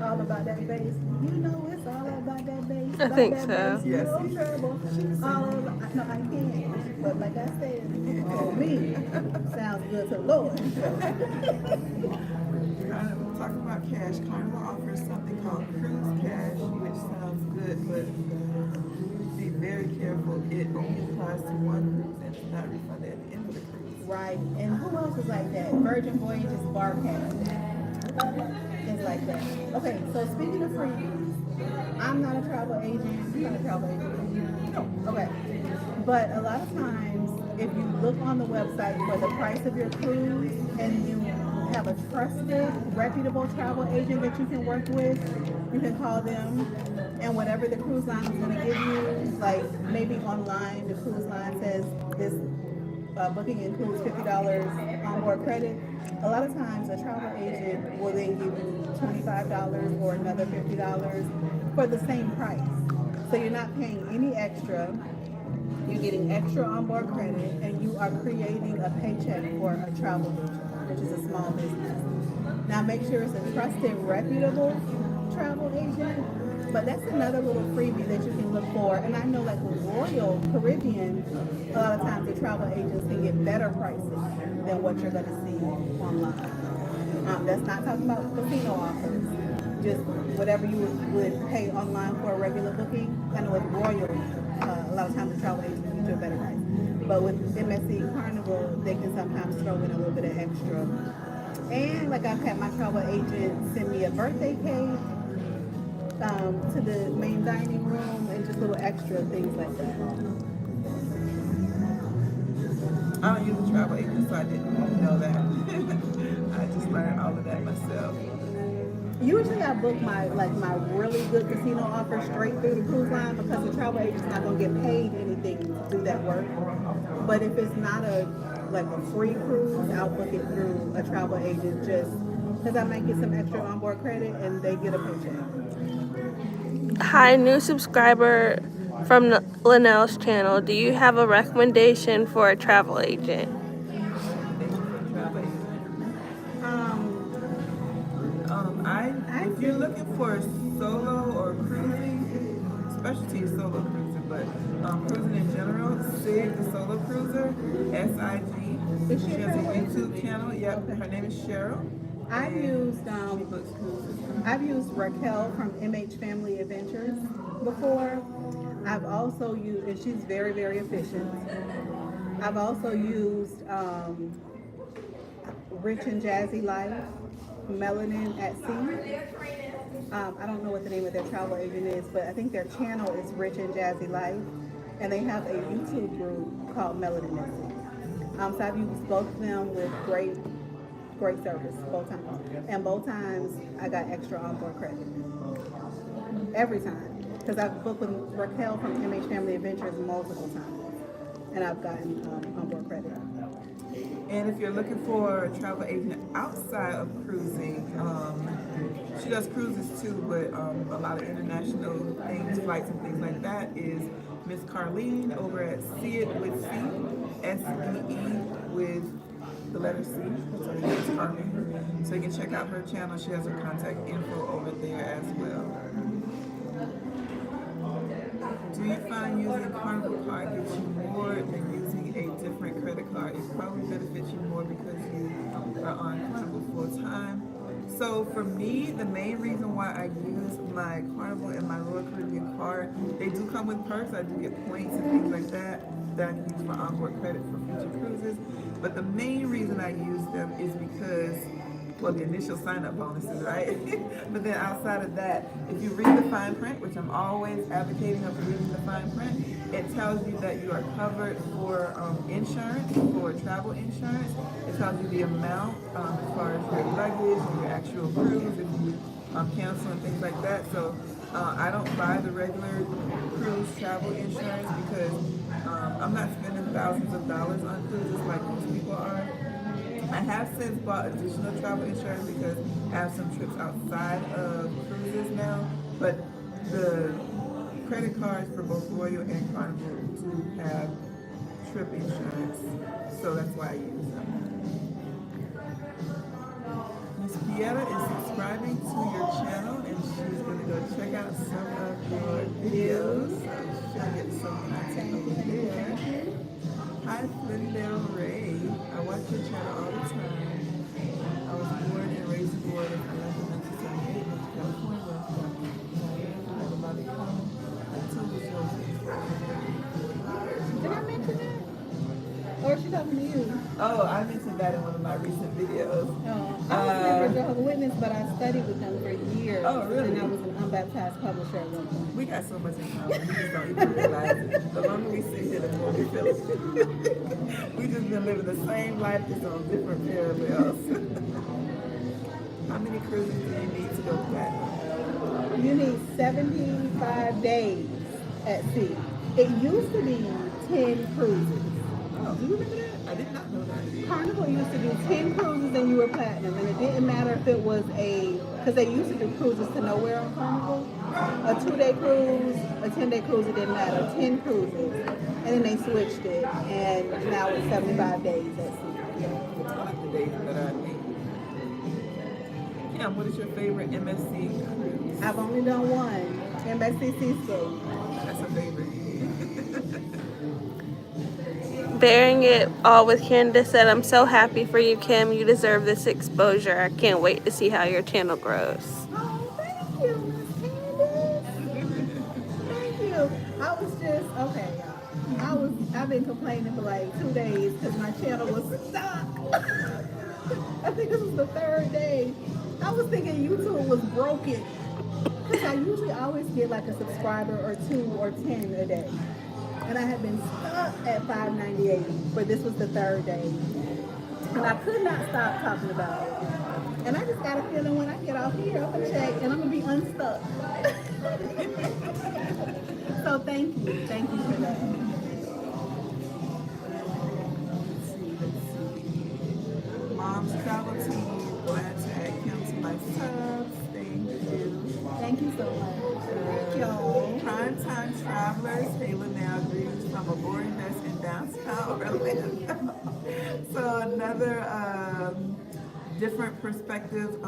all about that bass? You know it's all about that bass. I about think that so. bass. You Yes. know I'm terrible. No, I can't. But like I said, me sounds good to the Lord. Talking about cash, Carnival offers something called Cruise Cash, which sounds good, but be very careful. It only applies to one cruise and it's not refunded at the end of the cruise. Right. And who else is like that? Virgin Voyages Barcast is like that. Okay, so speaking of freebies, I'm not a travel agent. You're not a travel agent. No. Okay. But a lot of times, if you look on the website for the price of your cruise and you have a trusted, reputable travel agent that you can work with, you can call them, and whatever the cruise line is going to give you, like maybe online the cruise line says this booking includes $50 onboard credit. A lot of times a travel agent will then give you $25 or another $50 for the same price. So you're not paying any extra. You're getting extra onboard credit, and you are creating a paycheck for a travel agent, which is a small business. Now make sure it's a trusted, reputable travel agent, but that's another little freebie that you can look for. And I know like with Royal Caribbean, a lot of times the travel agents can get better prices than what you're going to see online. That's not talking about casino offers, just whatever you would pay online for a regular booking. I know with Royal, a lot of times the travel agents can get you a better price. But with MSC Carnival, they can sometimes throw in a little bit of extra. And like I've had my travel agent send me a birthday cake to the main dining room and just little extra things like that. I don't use a travel agent, so I didn't know that. I just learned all of that myself. Usually I book my really good casino offer straight through the cruise line because the travel agent's not gonna get paid anything to do that work. But if it's not a free cruise, I'll book it through a travel agent just because I might get some extra onboard credit and they get a paycheck. Hi, new subscriber. from Linnell's channel. Do you have a recommendation for a travel agent? Recommendation for a travel agent. Um, If you're looking for solo or cruising, specialty is solo cruising, but cruising in general, Sig, the solo cruiser, SIG. Is she She a has a travel YouTube agent? channel. Yep, Okay. her name is Cheryl. I've and used she books cruises. I've used Raquel from MH Family Adventures before. I've also used, and she's very, very efficient. I've also used Rich and Jazzy Life, Melanin at Sea. I don't know what the name of their travel agent is, but I think their channel is Rich and Jazzy Life, and they have a YouTube group called Melanin at Sea. So I've used both of them with great service both times, and both times I got extra onboard credit every time because I've booked with Raquel from MH Family Adventures multiple times, and I've gotten onboard credit. And if you're looking for a travel agent outside of cruising, she does cruises too, but a lot of international things, flights and things like that is Miss Carlene over at See It with C, SEE with the letter C. So it's Carlene. So you can check out her channel. She has her contact info over there as well. Do you find using a Carnival card gives you more than using a different credit card? It probably benefits you more because you are on Carnival full time. So for me, the main reason why I use my Carnival and my Royal Caribbean card, they do come with perks. I do get points and things like that I can use for onboard credit for future cruises. But the main reason I use them is because, well, the initial sign-up bonuses, right? But then outside of that, if you read the fine print, which I'm always advocating of reading the fine print, it tells you that you are covered for insurance, for travel insurance. It tells you the amount as far as your luggage and your actual cruise, if you cancel and things like that. So I don't buy the regular cruise travel insurance because I'm not spending thousands of dollars on cruises like most people are. I have since bought additional travel insurance because I have some trips outside of cruises now, but the credit cards for both Royal and Carnival do have trip insurance, so that's why I use them. Miss Pieta is subscribing to your channel and she's going to go check out some of your videos. She'll get some content over there. Hi, Flindell Ray. I watch your channel all the time. I was born and raised in Florida from 1978 in California. I have a lot in common. Until the show. Did I mention that? Or is she talking to you? Oh, I mentioned that in one of my recent videos. Oh, I was never a Jehovah's Witness, but I studied with them for years. Oh, really? And I was an unbaptized publisher at one point. We got so much in common. We just don't even realize it. The longer we sit here, the more we feel it. We just been living the same life, just on different parallels. How many cruises do you need to go platinum? You need 75 days at sea. It used to be 10 cruises. Oh, do you remember that? I did not know that. Carnival used to do 10 cruises and you were platinum. And it didn't matter if it was because they used to do cruises to nowhere on Carnival. A 2-day cruise, a 10-day cruise, it didn't matter. 10 cruises. And then they switched it. And now it's 75 days at sea. I like the days that I think. Kim, what is your favorite MSC cruise? I've only done one. MSC Seascape. That's a favorite. Bearing it all with Candace said, I'm so happy for you, Kim. You deserve this exposure. I can't wait to see how your channel grows. Oh, thank you, Miss Candace. Thank you. I was just, okay, y'all. I've been complaining for like 2 days because my channel was stuck. I think this was the 3rd day. I was thinking YouTube was broken. Because I usually always get like a subscriber or 2 or 10 a day. And I had been stuck at 598, but this was the 3rd day. And I could not stop talking about it. And I just got a feeling when I get off here, I'm gonna check and I'm gonna be unstuck. So thank you for that. Mom's travel team, glad to add Kim to my subs. Thank you. Thank you so much. Thank y'all. Primetime Travelers. Hey, Linnell, greetings from a boarding nest in downtown Orlando. So another different perspective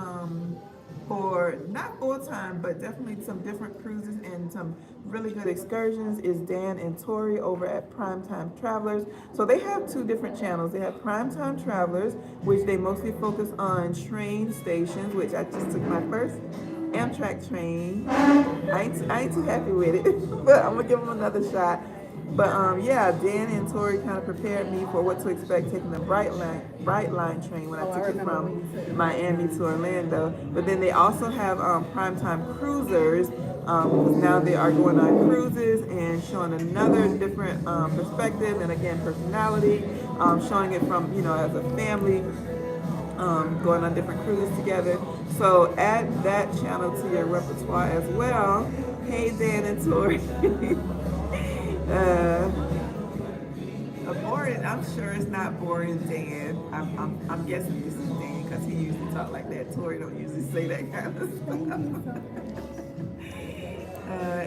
for not full time, but definitely some different cruises and some really good excursions is Dan and Tori over at Primetime Travelers. So they have two different channels. They have Primetime Travelers, which they mostly focus on train stations, which I just took my first Amtrak train. I ain't too happy with it, but I'm gonna give them another shot. But yeah, Dan and Tori kind of prepared me for what to expect taking the Bright Line train when I took it from Miami to Orlando. But then they also have Primetime Cruisers, because now they are going on cruises and showing another different perspective and again personality, showing it from as a family. Going on different cruises together. So add that channel to your repertoire as well. Hey Dan and Tori. Boring. I'm sure it's not boring, Dan. I'm guessing this is Dan because he usually talk like that. Tori don't usually say that kind of stuff.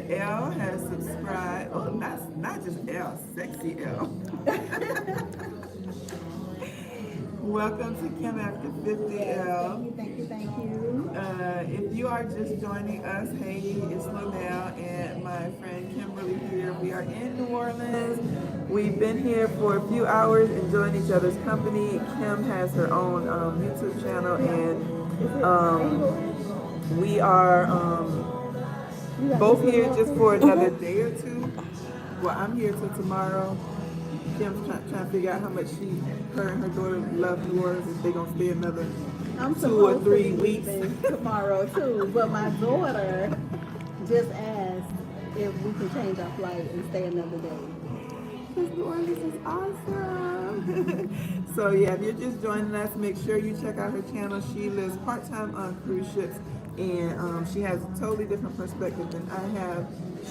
L has subscribed. Oh, not just L, sexy L. Welcome to Kim After 50, L. Thank you. If you are just joining us, hey, it's Linnell and my friend Kimberly here. We are in New Orleans. We've been here for a few hours enjoying each other's company. Kim has her own YouTube channel, and we are both here just for another day or two. Well, I'm here till tomorrow. Kim's trying to figure out how much her and her daughter love New Orleans, if they're going to stay another 2 or 3 weeks. Tomorrow too, but my daughter just asked if we can change our flight and stay another day. Because New Orleans is awesome. So yeah, if you're just joining us, make sure you check out her channel. She lives part-time on cruise ships, and she has a totally different perspective than I have.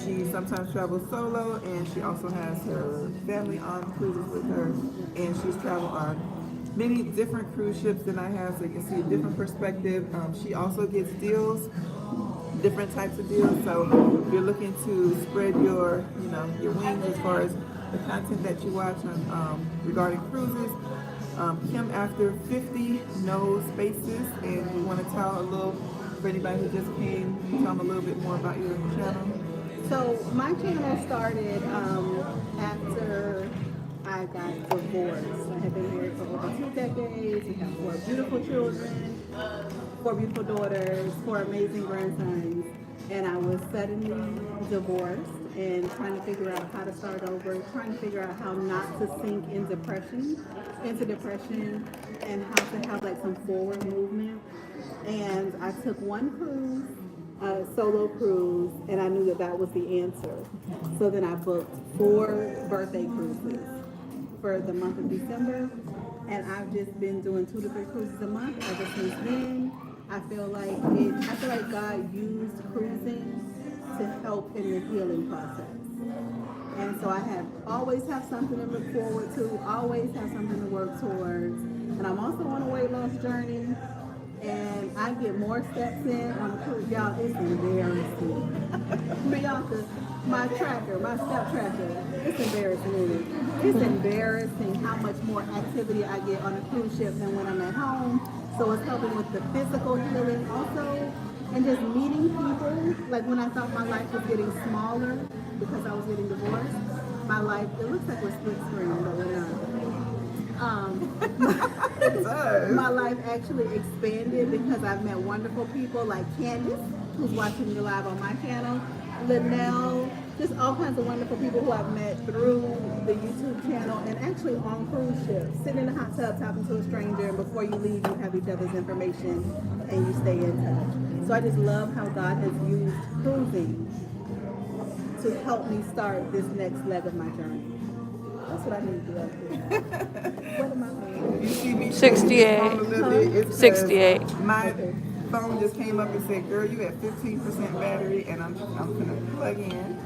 She sometimes travels solo, and she also has her family on cruises with her, and she's traveled on many different cruise ships than I have, so you can see a different perspective. She also gets deals, different types of deals. So if you're looking to spread your wings as far as the content that you watch on regarding cruises, Kim After 50 knows spaces, and we want to tell a little for anybody who just came. Tell them a little bit more about your channel. So my channel started after I got divorced. I had been married for over 2 decades. We have 4 beautiful children, 4 beautiful daughters, 4 amazing grandsons. And I was suddenly divorced and trying to figure out how to start over, trying to figure out how not to sink into depression, and how to have like some forward movement. And I took one cruise, a solo cruise, and I knew that was the answer. So then I booked 4 birthday cruises for the month of December, and I've just been doing 2 to 3 cruises a month ever since then. I feel like God used cruising to help in the healing process. And so I always have something to look forward to, always have something to work towards. And I'm also on a weight loss journey, and I get more steps in on the cruise. Y'all, it's embarrassing. Bianca, my step tracker, it's embarrassing. It's embarrassing how much more activity I get on a cruise ship than when I'm at home. So it's helping with the physical healing also, and just meeting people. Like when I thought my life was getting smaller because I was getting divorced, my life, it looks like we're split screen, but we're not. My life actually expanded because I've met wonderful people like Candace, who's watching me live on my channel, Linnell, just all kinds of wonderful people who I've met through the YouTube channel and actually on cruise ships, sitting in a hot tub talking to a stranger, and before you leave you have each other's information and you stay in touch. So I just love how God has used cruising to help me start this next leg of my journey. That's what I need to do. What am I doing? You see me 68. 68. My phone just came up and said, "Girl, you at 15% battery," and I'm gonna plug in.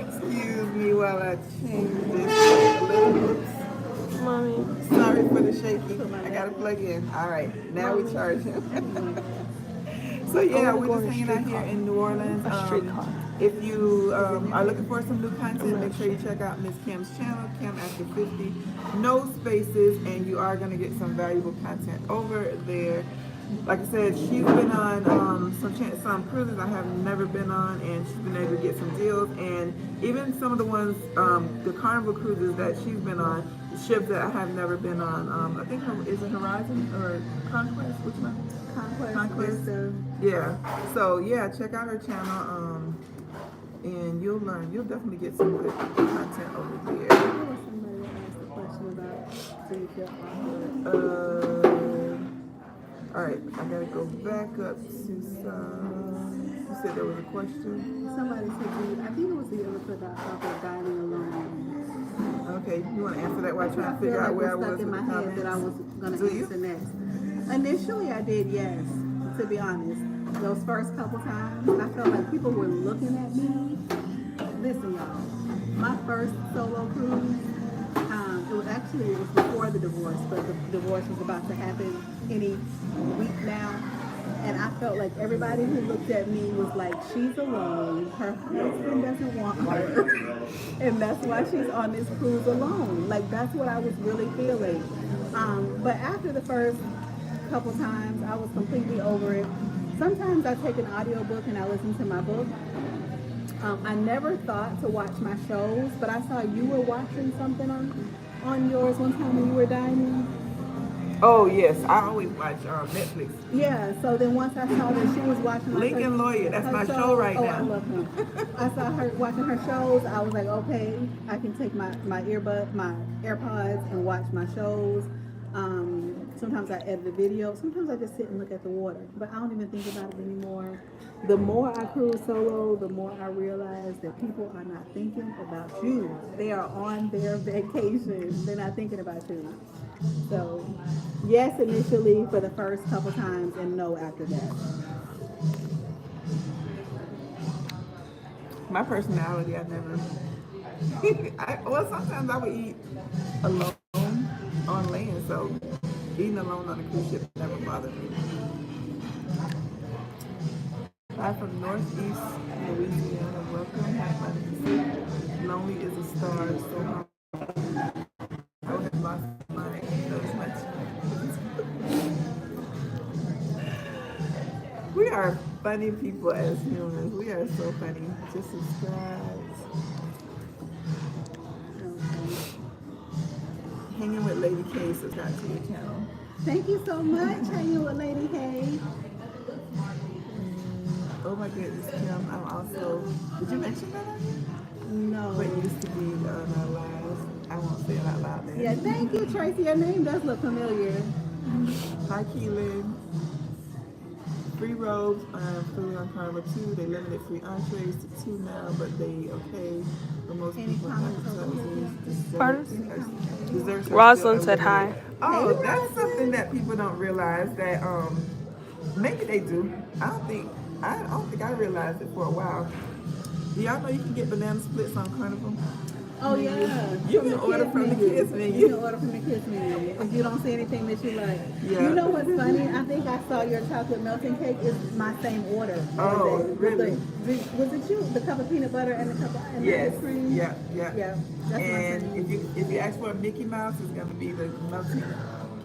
Excuse me while I change this a little. Oops. Mommy. Sorry for the shaky. I gotta plug in. All right, now we charge him. So yeah, we're just hanging out here in New Orleans. If you are looking for some new content, make sure you check out Miss Kim's channel, Kim After 50, no spaces, and you are going to get some valuable content over there. Like I said, she's been on some cruises I have never been on, and she's been able to get some deals. And even some of the ones, the Carnival cruises that she's been on, ships that I have never been on. I think is it Horizon or Conquest? Which one? Conquest. Yeah. So yeah, check out her channel, and you'll learn. You'll definitely get some good content over there. There was somebody that asked a question about do you feel awkward? All right, I gotta go back up to some. You said there was a question. Somebody said, I think it was the other put that topic of dining alone. Okay, you want to answer that while I try to figure out where I was stuck in with my the head that I was going to answer next. Initially, I did, yes. To be honest, those first couple times, I felt like people were looking at me. Listen, y'all, my first solo cruise, it was before the divorce, but the divorce was about to happen any week now. And I felt like everybody who looked at me was like, she's alone, her husband doesn't want her, and that's why she's on this cruise alone. Like, that's what I was really feeling. But after the first couple times, I was completely over it. Sometimes I take an audiobook and I listen to my book. I never thought to watch my shows, but I saw you were watching something on yours one time when you were dining. Oh yes, I always watch Netflix. Yeah, so then once I saw that she was watching Lincoln Lawyer, that's my show right now. I love her. I saw her watching her shows. I was like, okay, I can take my AirPods and watch my shows. Sometimes I edit a video. Sometimes I just sit and look at the water, but I don't even think about it anymore. The more I cruise solo, the more I realize that people are not thinking about you. They are on their vacation. They're not thinking about you. So, yes, initially for the first couple times, and no after that. My personality, I never. Sometimes I would eat alone on land, so eating alone on a cruise ship never bothered me. Live from Northeast Louisiana, welcome. Lonely is a star, so hard. I have lost my those much. We are funny people as humans. We are so funny. Just subscribe. Hanging with Lady K, subscribe to your channel. Thank you so much, Hanging with Lady K. Oh my goodness, Kim, I'm also, did you mention that on here? No. What used to be on our lives. I won't say it out loud then. Yeah, thank you, Tracy. Your name does look familiar. Hi, Keelan. Free robes food on Carnival 2. They limited free entrees to 2 now, but they okay. For most people, desserts. Rosalind said hi. Oh, that's something that people don't realize that maybe they do. I don't think I realized it for a while. Do y'all know you can get banana splits on Carnival? Oh yeah. You can order from the kids menu. You can order from the kids menu if you don't see anything that you like. Yeah. You know what's funny? I think I saw your chocolate melting cake is my same order. Oh, really? Was it you? The cup of peanut butter and the cup of ice cream? Yeah. Yeah. That's And if you ask for a Mickey Mouse, it's gonna be the melting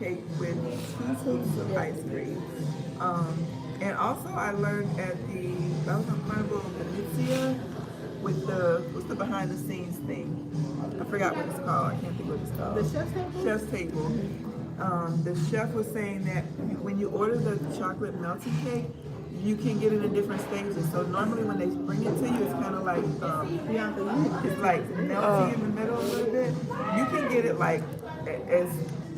cake with 2 scoops of ice cream. And also I learned I was on Carnival Venezia with what's the behind the scenes thing? I forgot what it's called. I can't think what it's called. The chef's table? Chef's table. The chef was saying that when you order the chocolate melting cake, you can get it in different stages. So normally when they bring it to you, it's kind of like it's like melty in the middle a little bit. You can get it like as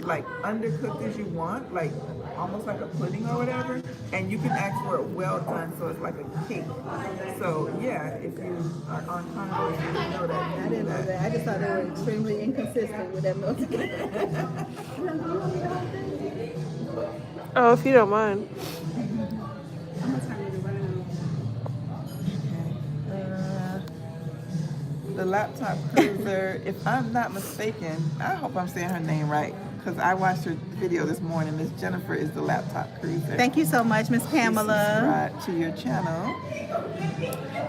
like undercooked as you want, like almost like a pudding or whatever, and you can ask for it well done, so it's like a cake. So yeah, if you are on Carnival, you didn't know that. I didn't know that. I just thought they were extremely inconsistent with that melting cake. Oh, if you don't mind. I'm gonna turn it around. The laptop cruiser, if I'm not mistaken, I hope I'm saying her name right. because I watched her video this morning. Miss Jennifer is the laptop cruiser. Thank you so much, Miss Pamela. Subscribe to your channel.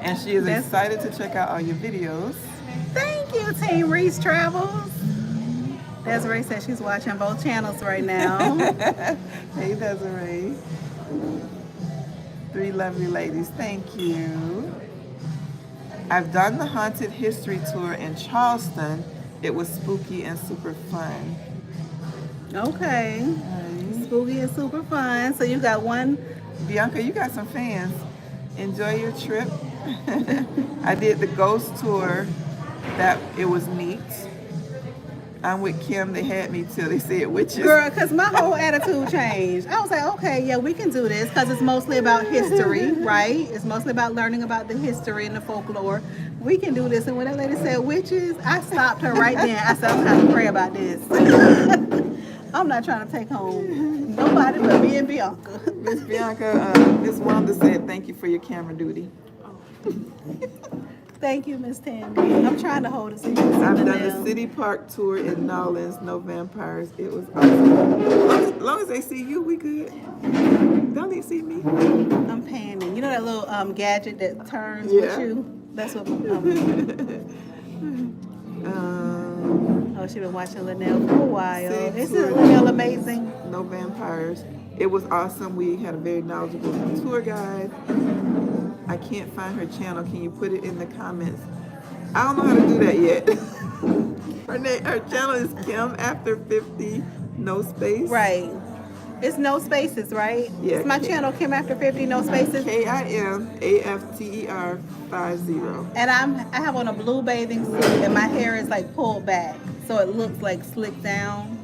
And she is excited to check out all your videos. Thank you, Team Reese Travels. Desiree says she's watching both channels right now. Hey, Desiree. 3 lovely ladies. Thank you. I've done the Haunted History Tour in Charleston. It was spooky and super fun. Okay. Right. Spooky and super fun. So you got one. Bianca, you got some fans. Enjoy your trip. I did the ghost tour. It was neat. I'm with Kim. They had me till they said witches. Girl, because my whole attitude changed. I was like, okay, yeah, we can do this because it's mostly about history, right? It's mostly about learning about the history and the folklore. We can do this. And when that lady said witches, I stopped her right then. I said, I'm going to pray about this. I'm not trying to take home nobody but me and Bianca. Miss Bianca, Miss Wanda said thank you for your camera duty. Thank you, Miss Tammy. I'm trying to hold it so you can see I've me done now. the city park tour in Nolens, no vampires. It was awesome. As long as they see you, we good. Don't they see me? I'm panning. You know that little gadget that turns with you? That's what oh, she been watching Linnell for a while. Isn't Linnell amazing? No vampires. It was awesome. We had a very knowledgeable tour guide. I can't find her channel. Can you put it in the comments? I don't know how to do that yet. Her channel is Kim After 50, no space. Right. It's no spaces, right? Yeah. It's my channel, Kim After 50, no spaces. KIMAFTER 50. And I have on a blue bathing suit and my hair is like pulled back. So it looks like slicked down.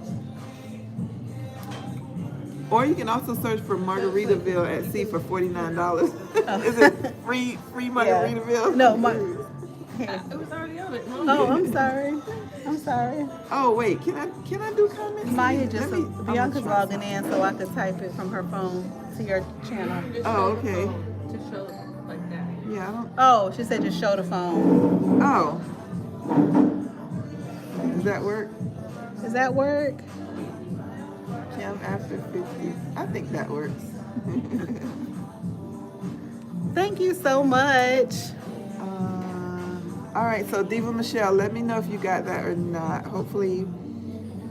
Or you can also search for Margaritaville at sea for $49. Is it free Margaritaville? No, It was already on it. oh, I'm sorry. I'm sorry. Oh wait, can I do comments? Maya just Let me- Bianca's I'm gonna try logging in so I could type it from her phone to your channel. Oh, okay. Just show it like that. Yeah, I don't. Oh, she said just show the phone. Oh. Does that work? Does that work? Kim After 50. I think that works. Thank you so much. All right, so Diva Michelle, let me know if you got that or not. Hopefully,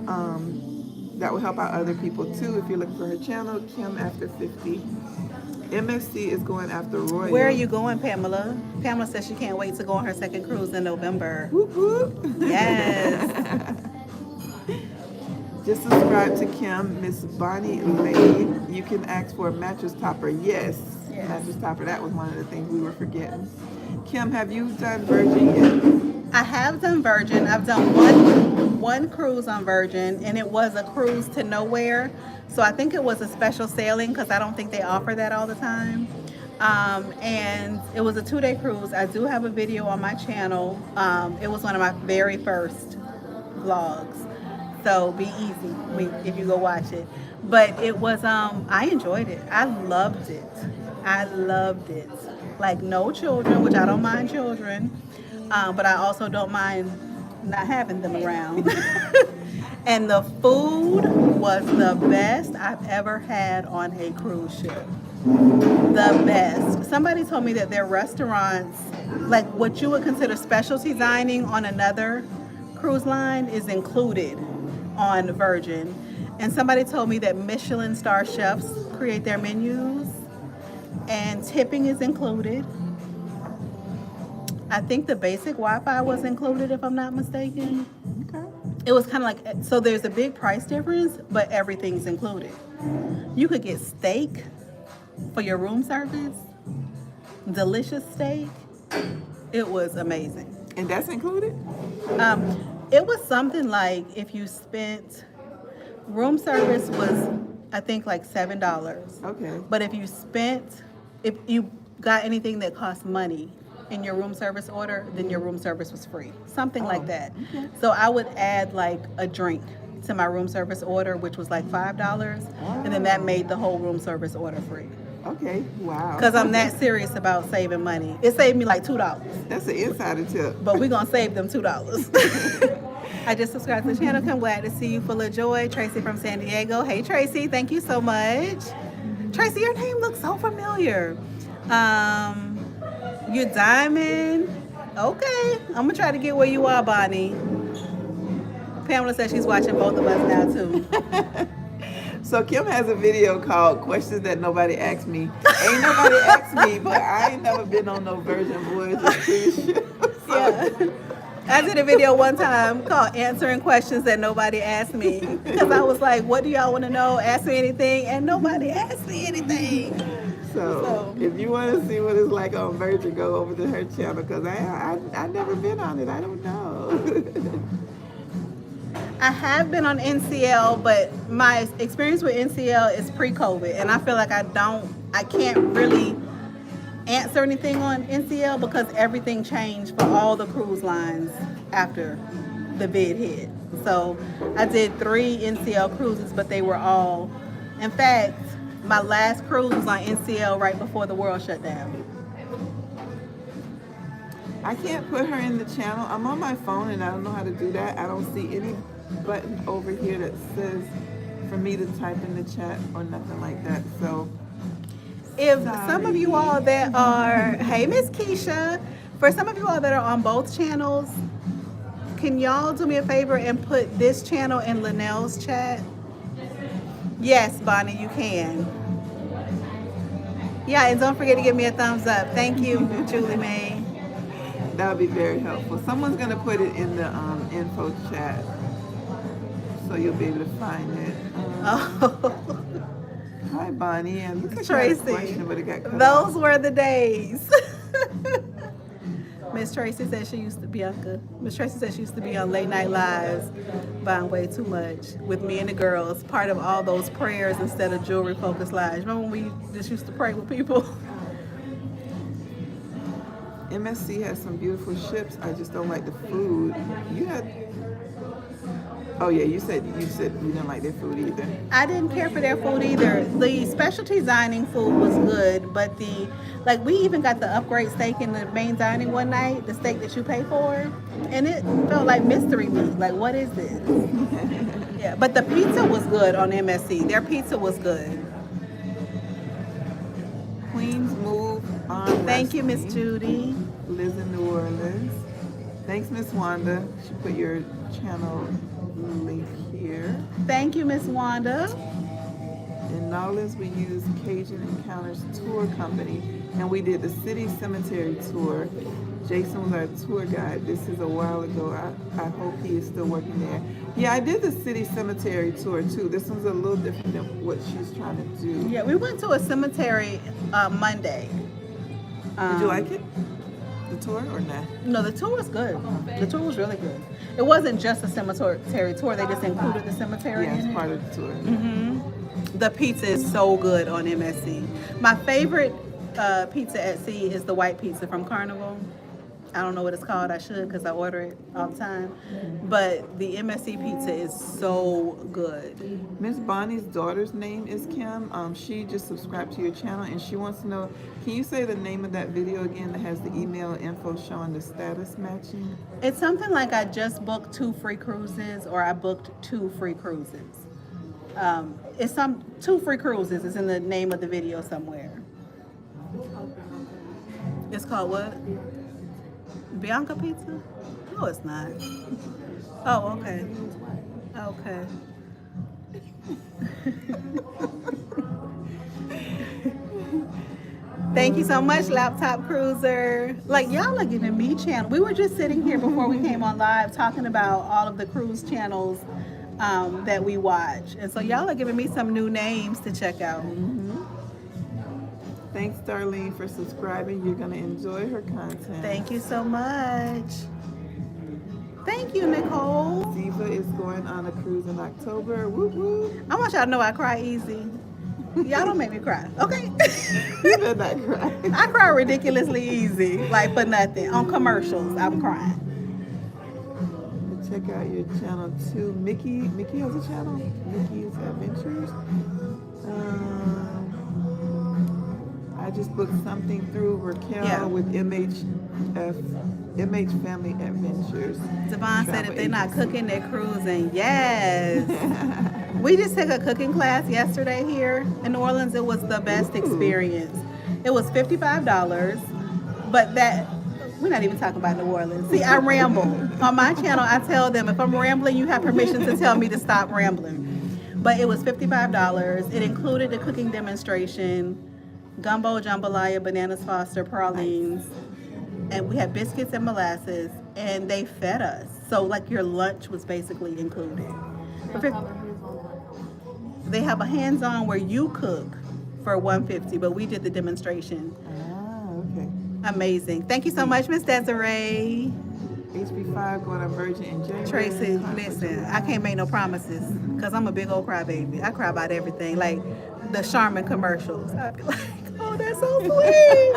that will help out other people too. If you're looking for her channel, Kim After 50. MSC is going after Royal. Where are you going, Pamela? Pamela says she can't wait to go on her second cruise in November. Whoop, whoop. Yes. Just subscribe to Kim, Miss Bonnie Lay. You can ask for a mattress topper. Yes, mattress topper. That was one of the things we were forgetting. Kim, have you done Virgin yet? I have done Virgin. I've done one cruise on Virgin, and it was a cruise to nowhere. So I think it was a special sailing because I don't think they offer that all the time. And it was a 2-day cruise. I do have a video on my channel. It was one of my very first vlogs. So be easy if you go watch it. But it was, I enjoyed it. I loved it. I loved it. Like no children, which I don't mind children. But I also don't mind not having them around. And the food was the best I've ever had on a cruise ship. The best. Somebody told me that their restaurants, like what you would consider specialty dining on another cruise line, is included on Virgin. And somebody told me that Michelin star chefs create their menus and tipping is included. I think the basic Wi-Fi was included if I'm not mistaken. Okay. It was kind of like, so there's a big price difference, but everything's included. You could get steak for your room service, delicious steak. It was amazing. And that's included? It was something like if you spent, room service was, I think like $7. Okay. But if you got anything that cost money in your room service order, then your room service was free. Something like that. Okay. So I would add like a drink to my room service order, which was like $5. And then that made the whole room service order free. Okay. Wow. Because I'm that serious about saving money. It saved me like $2. That's an insider tip. But we're going to save them $2. I just subscribed to the channel. I'm glad to see you, full of joy. Tracy from San Diego. Hey, Tracy, thank you so much. Tracy, your name looks so familiar. You're Diamond. Okay, I'm gonna try to get where you are, Bonnie. Pamela says she's watching both of us now too. So Kim has a video called "Questions That Nobody Asked Me." Ain't nobody asked me, but I ain't never been on no Virgin Voyages cruise ship. Yeah. I did a video one time called "Answering Questions That Nobody Asked Me" because I was like, "What do y'all want to know? Ask me anything," and nobody asked me anything. So if you want to see what it's like on Virgin, go over to her channel because I never been on it. I don't know. I have been on NCL, but my experience with NCL is pre-COVID, and I feel like I can't really answer anything on NCL because everything changed for all the cruise lines after the bid hit. So I did 3 NCL cruises, but they were all, in fact, my last cruise was on NCL right before the world shut down. I can't put her in the channel. I'm on my phone and I don't know how to do that. I don't see any button over here that says for me to type in the chat or nothing like that. So if some of you all that are, hey Miss Keisha, for some of you all that are on both channels, can y'all do me a favor and put this channel in Linnell's chat? Yes, Bonnie, you can. Yeah, and don't forget to give me a thumbs up. Thank you, Julie Mae. that would be very helpful. Someone's gonna put it in the info chat, so you'll be able to find it. Oh. Hi, Bonnie. And look at Tracy, question, but it got cut those off. were the days. Miss Tracy said she used to Miss Tracy said she used to be on late night lives buying way too much with me and the girls, part of all those prayers instead of jewelry focused lives. Remember when we just used to pray with people? MSC has some beautiful ships. I just don't like the food. You had. Oh yeah, you said you didn't like their food either. I didn't care for their food either. The specialty dining food was good, but we even got the upgrade steak in the main dining one night, the steak that you pay for, and it felt like mystery meat. Like, what is this? Yeah, but the pizza was good on MSC. Their pizza was good. Queens move on. Thank you, Miss Judy. Liz in New Orleans. Thanks, Miss Wanda. She put your channel link here. Thank you, Miss Wanda. In Nolens, we use Cajun Encounters Tour Company, and we did the City Cemetery Tour. Jason was our tour guide. This is a while ago. I hope he is still working there. Yeah, I did the City Cemetery Tour too. This one's a little different than what she's trying to do. Yeah, we went to a cemetery Monday. Did you like it? The tour or not? No, the tour was good. The tour was really good. It wasn't just a cemetery tour. They just included the cemetery Yeah, in it's it. part of the tour. Mm-hmm. The pizza is so good on MSC. My favorite pizza at sea is the white pizza from Carnival. I don't know what it's called. I should because I order it all the time. But the MSC pizza is so good. Miss Bonnie's daughter's name is Kim. She just subscribed to your channel and she wants to know, can you say the name of that video again that has the email info showing the status matching? It's something like I just booked 2 free cruises or I booked 2 free cruises. It's 2 free cruises. It's in the name of the video somewhere. It's called what? Bianca Pizza? No, it's not. Oh, okay. Okay. Thank you so much, Laptop Cruiser. Like, y'all are giving me channel. We were just sitting here before we came on live talking about all of the cruise channels that we watch. And so y'all are giving me some new names to check out. Mm-hmm. Thanks, Darlene, for subscribing. You're going to enjoy her content. Thank you so much. Thank you, Nicole. Ziva is going on a cruise in October. Woo woo. I want y'all to know I cry easy. Y'all don't make me cry, okay? You better not cry. I cry ridiculously easy, like for nothing. On commercials, I'm crying. Check out your channel too. Mickey has a channel. Mickey's Adventures. I just booked something through Raquel Yeah. with MH Family Adventures. Devon said Travel if they're not agency. cooking, they're cruising. Yes. We just took a cooking class yesterday here in New Orleans. It was the best Ooh. experience. It was $55, but that we're not even talking about New Orleans. See, I ramble. On my channel, I tell them if I'm rambling, you have permission to tell me to stop rambling. But it was $55. It included the cooking demonstration, gumbo, jambalaya, bananas foster, pralines, and we had biscuits and molasses, and they fed us. So like your lunch was basically included. They have a hands-on where you cook for $150, but we did the demonstration. Ah, okay. Amazing. Thank you so much, Miss Desiree. HB5 going on Virgin in January. Tracy, listen, I can't make no promises because I'm a big old crybaby. I cry about everything, like the Charmin commercials. I'd be like, oh, that's so sweet.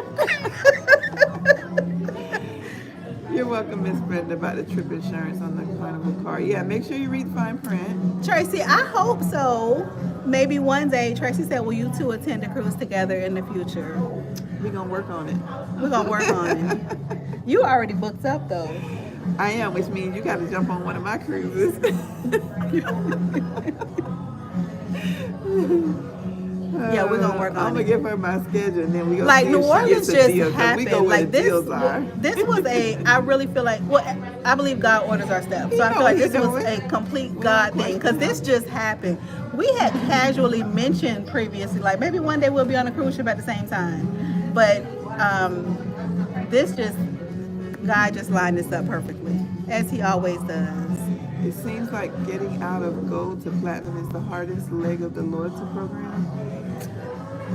You're welcome, Miss Brenda, about the trip insurance on the Carnival car. Yeah, make sure you read fine print. Tracy, I hope so. Maybe one day, Tracy said, will you two attend a cruise together in the future? We're going to work on it. We're going to work on it. You already booked up, though. I am, which means you got to jump on one of my cruises. Yeah, we're gonna work on I'm gonna it. give her my schedule, and then we gonna Like see New if she Orleans gets a just deal, 'cause we happened. go where Like the this, deals are. this was I really feel like, well, I believe God orders our steps. So I feel like this was a complete God thing because this just happened. We had casually mentioned previously, like maybe one day we'll be on a cruise ship at the same time, but this just God just lined this up perfectly, as He always does. It seems like getting out of gold to platinum is the hardest leg of the loyalty program.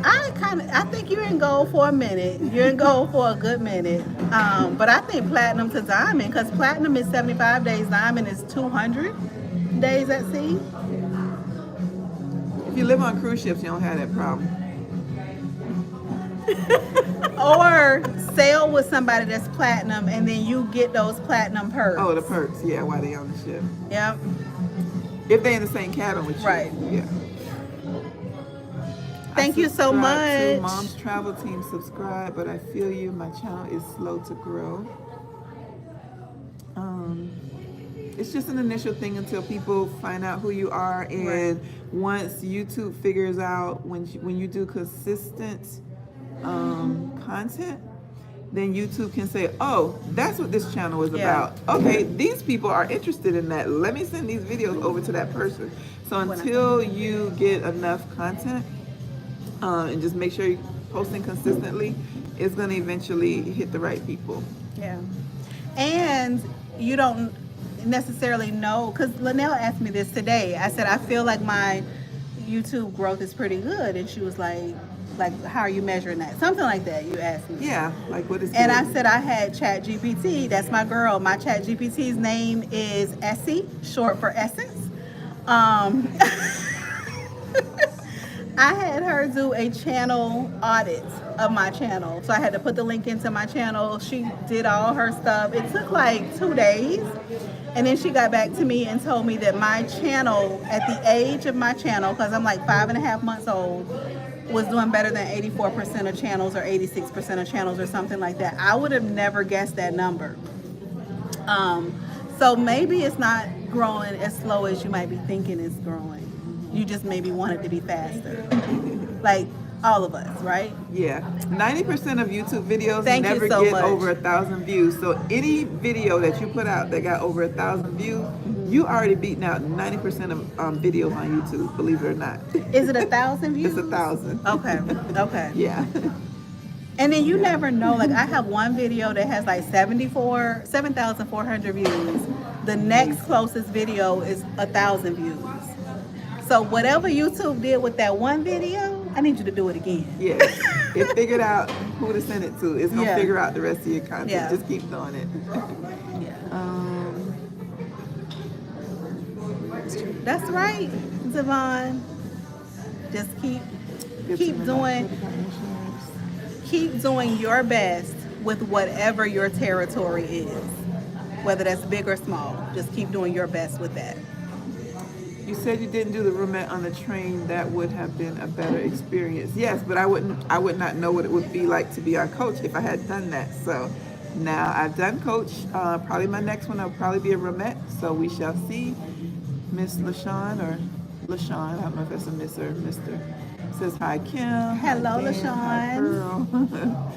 I think you're in gold for a minute. You're in gold for a good minute. But I think platinum to diamond, because platinum is 75 days, diamond is 200 days at sea. If you live on cruise ships, you don't have that problem. Or sail with somebody that's platinum, and then you get those platinum perks. Oh, the perks, yeah, while they on the ship. Yep. If they're in the same cabin with you. Right. Yeah. Thank you so subscribe to much. Mom's Travel Team, subscribe, but I feel you, my channel is slow to grow. It's just an initial thing until people find out who you are, and once YouTube figures out when you do consistent content, then YouTube can say, oh, that's what this channel is about. Okay, these people are interested in that. Let me send these videos over to that person. So until you get enough content, and just make sure you're posting consistently, it's going to eventually hit the right people. Yeah. And you don't necessarily know, because Linnell asked me this today. I said, I feel like my YouTube growth is pretty good. And she was like, how are you measuring that? Something like that, you asked me. Yeah, like what is And good? I said I had ChatGPT. That's my girl. My ChatGPT's name is Essie, short for Essence. I had her do a channel audit of my channel. So I had to put the link into my channel. She did all her stuff. It took like 2 days. And then she got back to me and told me that my channel, at the age of my channel, because I'm like 5.5 months old, was doing better than 84% of channels or 86% of channels or something like that. I would have never guessed that number. So maybe it's not growing as slow as you might be thinking it's growing. You just maybe want it to be faster. Like all of us, right? Yeah, 90% of YouTube videos Thank you never so get much. over 1,000 views. So any video that you put out that got over 1,000 views, you already beaten out 90% of videos on YouTube, believe it or not. Is it 1,000 views? It's 1,000. Okay, okay. Yeah. And then you never know, like I have one video that has like 7,400 views. The next closest video is 1,000 views. So whatever YouTube did with that one video, I need you to do it again. Yeah. It figured out who to send it to. It's going to figure out the rest of your content. Yeah. Just keep doing it. That's right, Devon. Just keep doing your best with whatever your territory is, whether that's big or small. Just keep doing your best with that. You said you didn't do the roomette on the train. That would have been a better experience. Yes, but I would not know what it would be like to be on coach if I had done that. So now I've done coach. Probably my next one will probably be a roomette. So we shall see. Miss LaShawn or LaShawn, I don't know if that's a Miss or Mr. Says hi Kim. Hello, hi, Dan, hi, LaShawn. Pearl.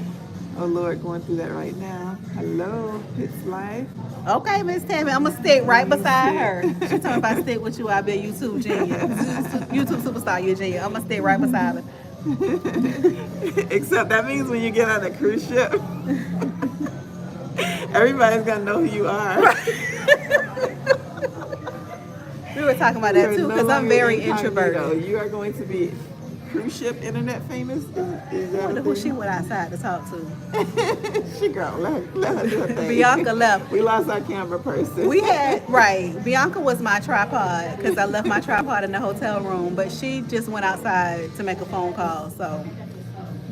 Oh Lord, going through that right now. Hello, it's live. Okay, Miss Tammy, I'm gonna stick right beside her. She told me if I stick with you, I'll be a YouTube genius. YouTube superstar, you're a genius. I'm gonna stick right beside her. Except that means when you get on a cruise ship, everybody's gonna know who you are. We were talking about that You're too, no because I'm longer very incognito. introverted. You are going to be cruise ship internet famous. Is I that wonder a who thing? she went outside to talk to. She gone. Let her do her thing. Bianca left. We lost our camera person. We had, right, Bianca was my tripod because I left my tripod in the hotel room, but she just went outside to make a phone call, so.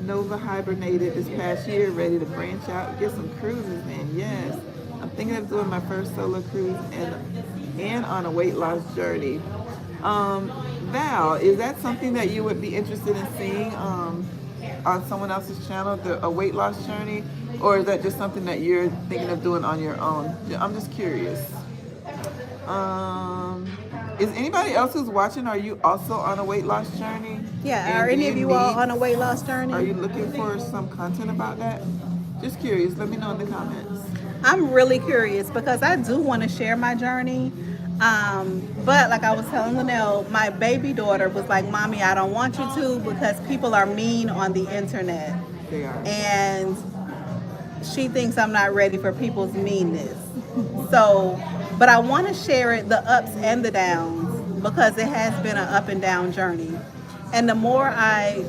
Nova hibernated this past year, ready to branch out, get some cruises in. Yes, I'm thinking of doing my first solo cruise and on a weight loss journey. Val, is that something that you would be interested in seeing on someone else's channel, a weight loss journey, or is that just something that you're thinking of doing on your own? I'm just curious. Is anybody else who's watching, are you also on a weight loss journey? Yeah, And are any do of you you all need- on a weight loss journey? Are you looking for some content about that? Just curious. Let me know in the comments. I'm really curious because I do want to share my journey. But like I was telling Linnell, my baby daughter was like, Mommy, I don't want you to because people are mean on the internet. They are. And she thinks I'm not ready for people's meanness. So, but I want to share it, the ups and the downs, because it has been an up and down journey. And the more I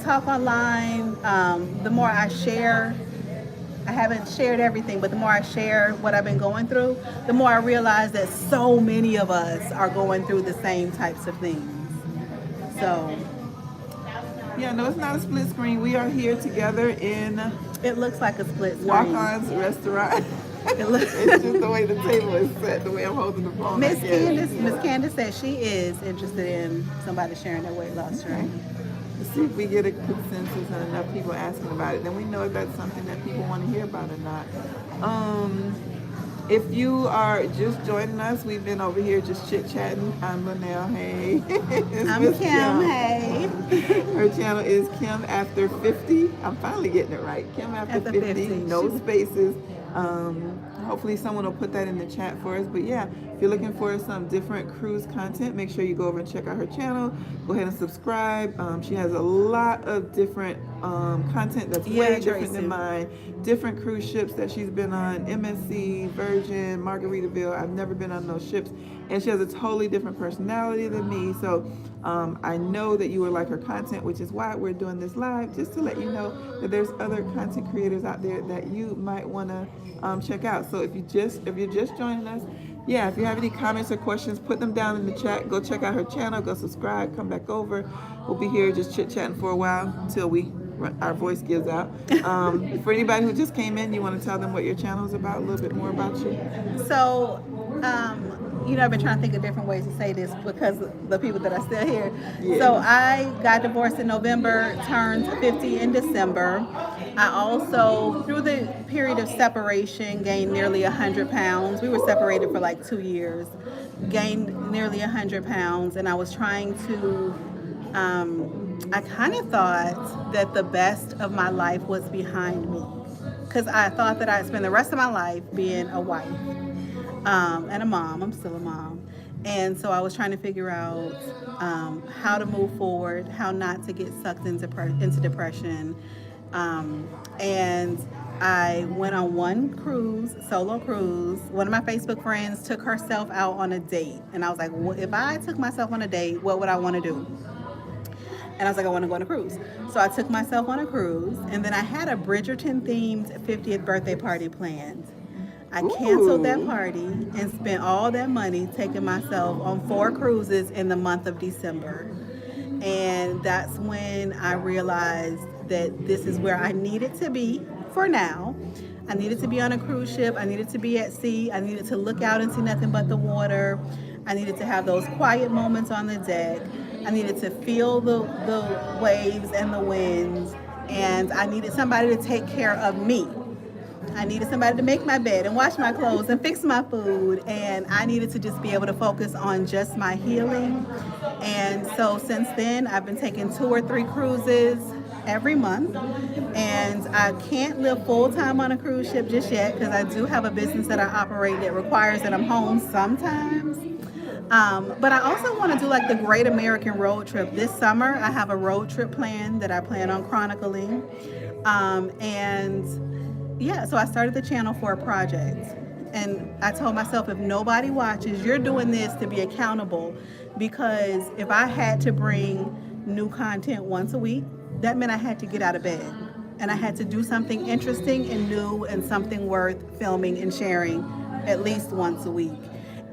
talk online, the more I share. I haven't shared everything, but the more I share what I've been going through, the more I realize that so many of us are going through the same types of things. So Yeah, no, it's not a split screen. We are here together in it looks like a split screen. Walk-On's restaurant. It looks- It's just the way the table is set, the way I'm holding the phone. Miss I guess. Candace says she is interested in somebody sharing their weight loss journey. Let's see if we get a consensus and enough people asking about it. Then we know if that's something that people want to hear about or not. If you are just joining us, we've been over here just chit-chatting. I'm Linnell. Hey. It's I'm Miss Kim. Hey. Her channel is Kim After 50. I'm finally getting it right. Kim After 50. No spaces. Hopefully someone will put that in the chat for us. But yeah, if you're looking for some different cruise content, make sure you go over and check out her channel. Go ahead and subscribe. She has a lot of different content that's way different than mine. Different cruise ships that she's been on, MSC, Virgin, Margaritaville. I've never been on those ships. And she has a totally different personality than me. So I know that you will like her content, which is why we're doing this live, just to let you know that there's other content creators out there that you might want to check out. So if you're just joining us, yeah, if you have any comments or questions, put them down in the chat. Go check out her channel, go subscribe, come back over. We'll be here just chit-chatting for a while until our voice gives out. For anybody who just came in, you want to tell them what your channel is about, a little bit more about you? So, I've been trying to think of different ways to say this because of the people that are still here. Yeah. So I got divorced in November, turned 50 in December. I also, through the period of separation, gained nearly 100 pounds. We were separated for like 2 years. Gained nearly 100 pounds, and I was trying to, I kind of thought that the best of my life was behind me because I thought that I'd spend the rest of my life being a wife. And a mom. I'm still a mom. And so I was trying to figure out how to move forward, how not to get sucked into depression. And I went on one cruise, solo cruise. One of my Facebook friends took herself out on a date. And I was like, well, if I took myself on a date, what would I want to do? And I was like, I want to go on a cruise. So I took myself on a cruise. And then I had a Bridgerton-themed 50th birthday party planned. I canceled that party and spent all that money taking myself on 4 cruises in the month of December. And that's when I realized that this is where I needed to be for now. I needed to be on a cruise ship. I needed to be at sea. I needed to look out and see nothing but the water. I needed to have those quiet moments on the deck. I needed to feel the waves and the winds, and I needed somebody to take care of me. I needed somebody to make my bed and wash my clothes and fix my food. And I needed to just be able to focus on just my healing. And so since then, I've been taking 2 or 3 cruises every month. And I can't live full time on a cruise ship just yet because I do have a business that I operate that requires that I'm home sometimes. But I also want to do like the Great American Road Trip. This summer, I have a road trip plan that I plan on chronicling. And yeah, so I started the channel for a project. And I told myself, if nobody watches, you're doing this to be accountable. Because if I had to bring new content once a week, that meant I had to get out of bed. And I had to do something interesting and new and something worth filming and sharing at least once a week.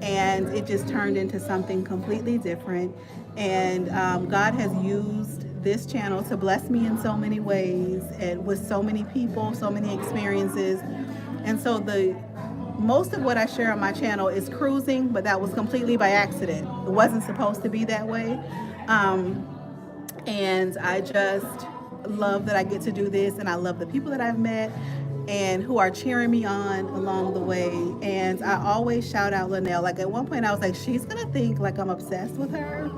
And it just turned into something completely different. And God has used this channel to bless me in so many ways and with so many people, so many experiences. And so most of what I share on my channel is cruising, but that was completely by accident. It wasn't supposed to be that way. And I just love that I get to do this, and I love the people that I've met and who are cheering me on along the way. And I always shout out Linnell. Like at one point I was like, she's gonna think like I'm obsessed with her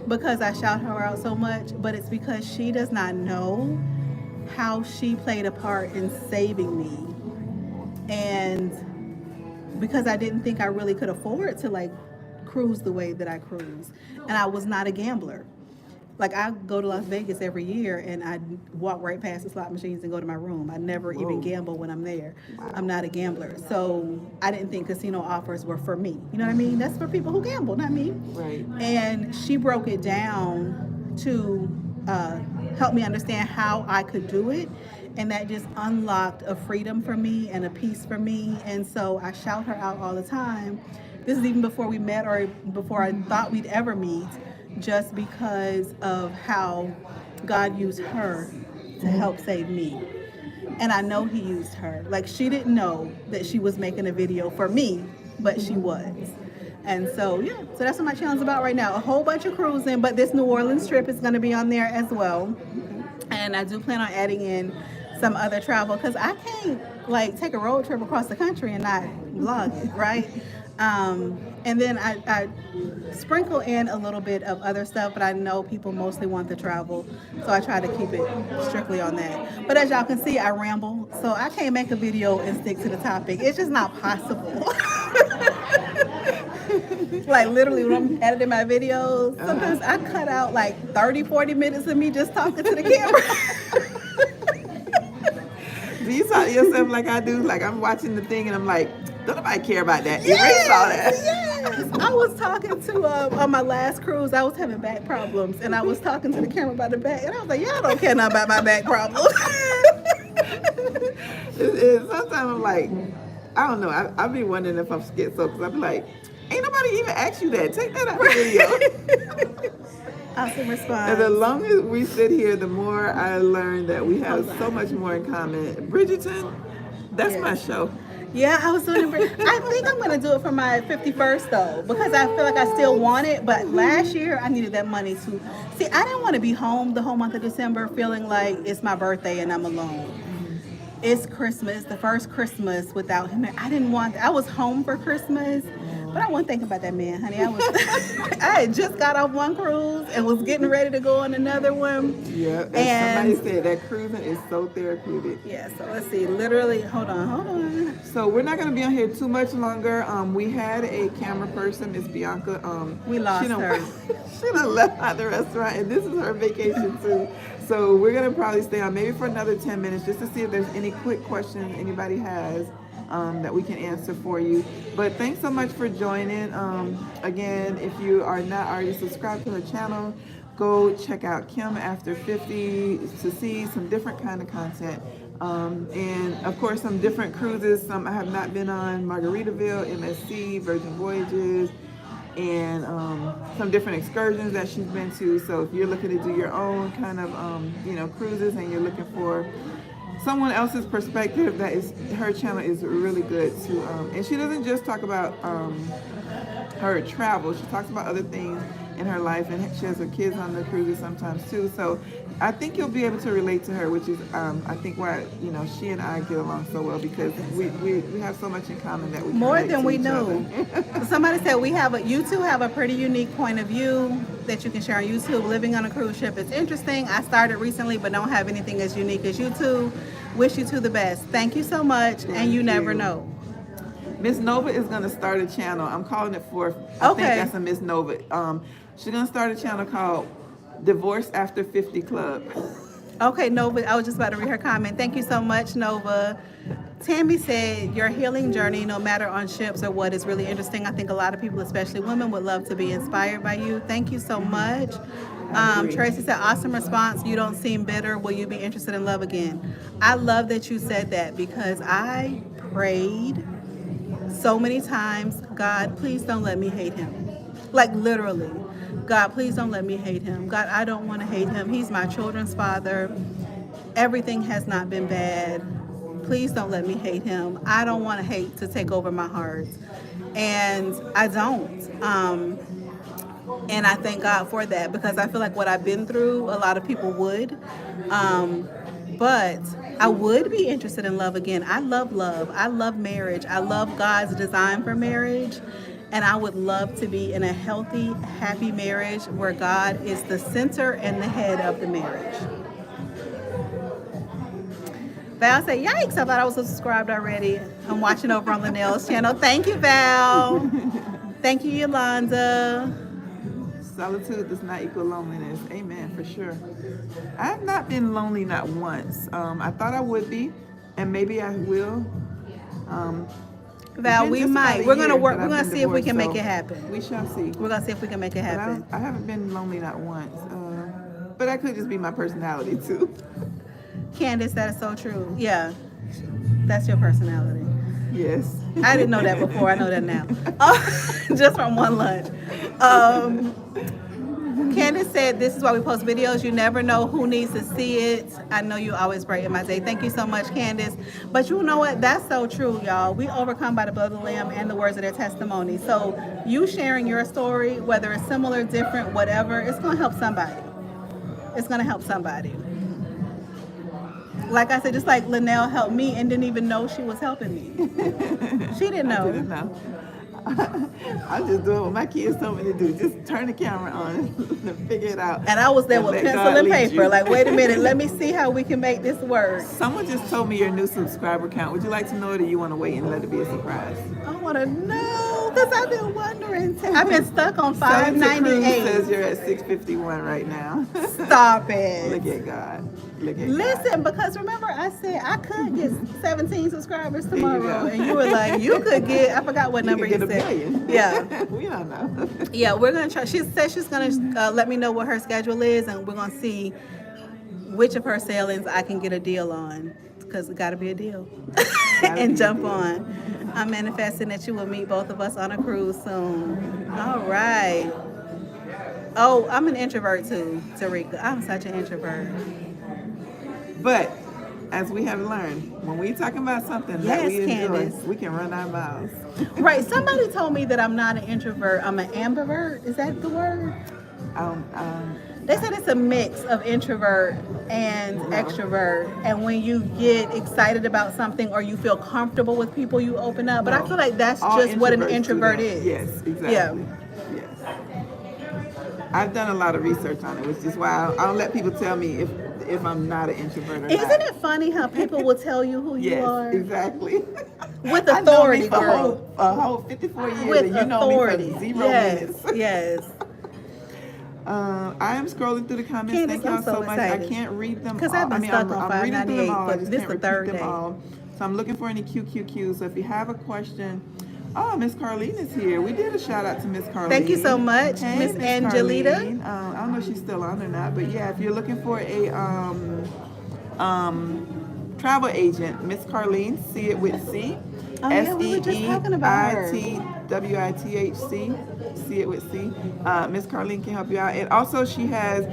because I shout her out so much, but it's because she does not know how she played a part in saving me. And because I didn't think I really could afford to like cruise the way that I cruise. And I was not a gambler. Like I go to Las Vegas every year and I walk right past the slot machines and go to my room. I never even gamble when I'm there. I'm not a gambler. So I didn't think casino offers were for me. You know what I mean? That's for people who gamble, not me. Right. And she broke it down to help me understand how I could do it. And that just unlocked a freedom for me and a peace for me. And so I shout her out all the time. This is even before we met or before I thought we'd ever meet, just because of how God used her to help save me. And I know he used her. Like she didn't know that she was making a video for me, but she was. And so, yeah, so that's what my channel's about right now. A whole bunch of cruising, but this New Orleans trip is going to be on there as well. And I do plan on adding in some other travel because I can't like take a road trip across the country and not vlog it, right? And then I sprinkle in a little bit of other stuff, but I know people mostly want the travel, so I try to keep it strictly on that. But as y'all can see, I ramble, so I can't make a video and stick to the topic. It's just not possible. Like literally when I'm editing my videos, sometimes I cut out like 30, 40 minutes of me just talking to the camera. Do you talk to yourself like I do? Like I'm watching the thing and I'm like, don't nobody care about that. Yes, Erase all that. yes. I was talking to, on my last cruise, I was having back problems. And I was talking to the camera about the back. And I was like, y'all don't care nothing about my back problems. Sometimes I'm like, I don't know. I'll be wondering if I'm schizo because I'll be like, ain't nobody even asked you that. Take that out of the video. Awesome response. And the longer we sit here, the more I learn that we have so much more in common. Bridgerton, that's my show. Yeah, I was doing it. I think I'm going to do it for my 51st though, because I feel like I still want it. But last year I needed that money to see. I didn't want to be home the whole month of December feeling like it's my birthday and I'm alone. It's Christmas, the first Christmas without him. I didn't want. I was home for Christmas, but I wasn't thinking about that man, honey. I had just got off one cruise and was getting ready to go on another one. Yeah, and somebody said that cruising is so therapeutic. Yeah, so let's see. Literally, hold on. So we're not going to be on here too much longer. We had a camera person, Miss Bianca. We lost her. She done left out the restaurant, and this is her vacation too. So we're going to probably stay on maybe for another 10 minutes just to see if there's any quick questions anybody has that we can answer for you. But thanks so much for joining. Again, if you are not already subscribed to her channel, go check out Kim After 50 to see some different kind of content. And of course, some different cruises. Some I have not been on: Margaritaville, MSC, Virgin Voyages, and some different excursions that she's been to. So if you're looking to do your own kind of cruises and you're looking for someone else's perspective, her channel is really good too. And she doesn't just talk about her travel. She talks about other things in her life, and she has her kids on the cruises sometimes too. So I think you'll be able to relate to her, which is I think why she and I get along so well, because we have so much in common that we can More relate than to we each knew. other. Somebody said you two have a pretty unique point of view that you can share on YouTube. Living on a cruise ship is interesting. I started recently, but don't have anything as unique as you two. Wish you two the best. Thank you so much, and you never know. Miss Nova is going to start a channel. I'm calling it for. I think that's a Miss Nova. She's going to start a channel called Divorce After 50 Club. Okay, Nova, I was just about to read her comment. Thank you so much, Nova. Tammy said, your healing journey, no matter on ships or what, is really interesting. I think a lot of people, especially women, would love to be inspired by you. Thank you so much. Tracy said, awesome response. You don't seem bitter. Will you be interested in love again? I love that you said that, because I prayed so many times, God, please don't let me hate him. Like literally, God, please don't let me hate him. God, I don't want to hate him. He's my children's father. Everything has not been bad. Please don't let me hate him. I don't want to hate to take over my heart. And I don't. And I thank God for that, because I feel like what I've been through, a lot of people would. But I would be interested in love again. I love love. I love marriage. I love God's design for marriage. And I would love to be in a healthy, happy marriage where God is the center and the head of the marriage. Val said, yikes, I thought I was subscribed already. I'm watching over on Linnell's channel. Thank you, Val. Thank you, Yolanda. Solitude does not equal loneliness. Amen, for sure. I have not been lonely, not once. I thought I would be, and maybe I will. Val, we might. We're gonna work. We're gonna see if we can make so it happen. We shall see. We're gonna see if we can make it happen. I haven't been lonely, not once. But that could just be my personality too. Candace, that is so true. Yeah, that's your personality. Yes. I didn't know that before. I know that now. Just from one lunch. Candace said, this is why we post videos. You never know who needs to see it. I know you always brighten my day. Thank you so much, Candace. But you know what? That's so true, y'all. We overcome by the blood of the Lamb and the words of their testimony. So you sharing your story, whether it's similar, different, whatever, it's going to help somebody. It's going to help somebody. Like I said, just like Linnell helped me and didn't even know she was helping me. She didn't know. I didn't know. I'm just doing what my kids told me to do. Just turn the camera on and figure it out. And I was there with pencil and paper. Like, wait a minute, let me see how we can make this work. Someone just told me your new subscriber count. Would you like to know it, or you want to wait and let it be a surprise? I want to know, because I've been wondering. I've been stuck on 598. Says you're at 651 right now. Stop it. Look at God. Listen, because remember I said I could get 17 subscribers tomorrow, and you were like, you could get, I forgot what number you said. Million. Yeah. We don't know. Yeah, we're going to try. She said she's going to let me know what her schedule is, and we're going to see which of her sailings I can get a deal on, because it got to be a deal. And jump on. I'm manifesting that you will meet both of us on a cruise soon. All right. Oh, I'm an introvert too, Tarika. I'm such an introvert. But as we have learned, when we talking about something that we enjoy, we can run our mouths. Right. Somebody told me that I'm not an introvert. I'm an ambivert. Is that the word? They said it's a mix of introvert and extrovert. And when you get excited about something or you feel comfortable with people, you open up. But I feel like that's just what an introvert is. Yes, exactly. Yeah. Yes. I've done a lot of research on it, which is why I don't let people tell me if I'm not an introvert or not. Isn't it funny how people will tell you who you are? Yes, exactly. With authority, girl. A whole 54 years, with and you authority. Know me for 0 minutes. Yes. I am scrolling through the comments. Candace, thank y'all I'm so so much. excited. I can't read them all. Because I've been stuck on 598, but this is the third day. So I'm looking for any QQQs. So if you have a question, Miss Carlene is here. We did a shout out to Miss Carlene. Thank you so much, Miss Angelita. Carlene. I don't know if she's still on or not, but yeah, if you're looking for a travel agent, Miss Carlene, see it with C. Oh, yeah, we were just talking about her. SEEITWITHC, see it with C. Miss Carlene can help you out. And also she has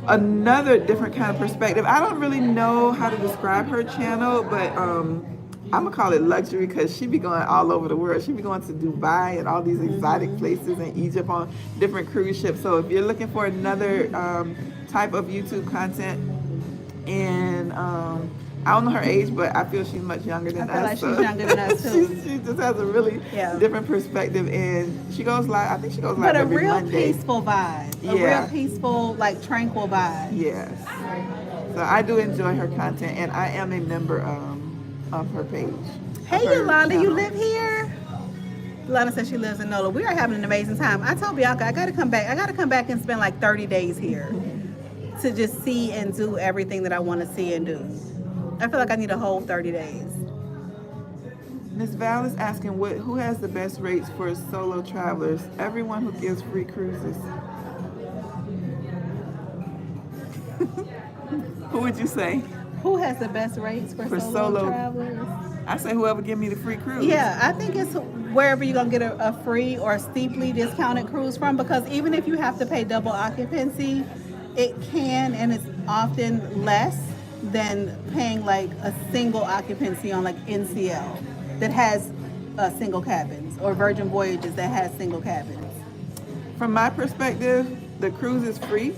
another different kind of perspective. I don't really know how to describe her channel, but I'm gonna call it luxury because she be going all over the world. She be going to Dubai and all these exotic places in Egypt on different cruise ships. So if you're looking for another type of YouTube content, and I don't know her age, but I feel she's much younger than us. I feel like she's younger than us too. She just has a really different perspective, and she goes live. I think she goes live every Monday. But a real peaceful vibe. A real peaceful, like tranquil vibe. Yes. So I do enjoy her content, and I am a member of her page. Hey, Yolanda, you live here? Yolanda says she lives in NOLA. We are having an amazing time. I told Bianca I gotta come back. I gotta come back and spend like 30 days here to just see and do everything that I want to see and do. I feel like I need a whole 30 days. Miss Val is asking who has the best rates for solo travelers? Everyone who gives free cruises. Who would you say? Who has the best rates for solo travelers? I say whoever give me the free cruise. Yeah, I think it's wherever you're going to get a free or steeply discounted cruise from, because even if you have to pay double occupancy, it can and it's often less than paying like a single occupancy on like NCL that has single cabins, or Virgin Voyages that has single cabins. From my perspective, the cruise is free,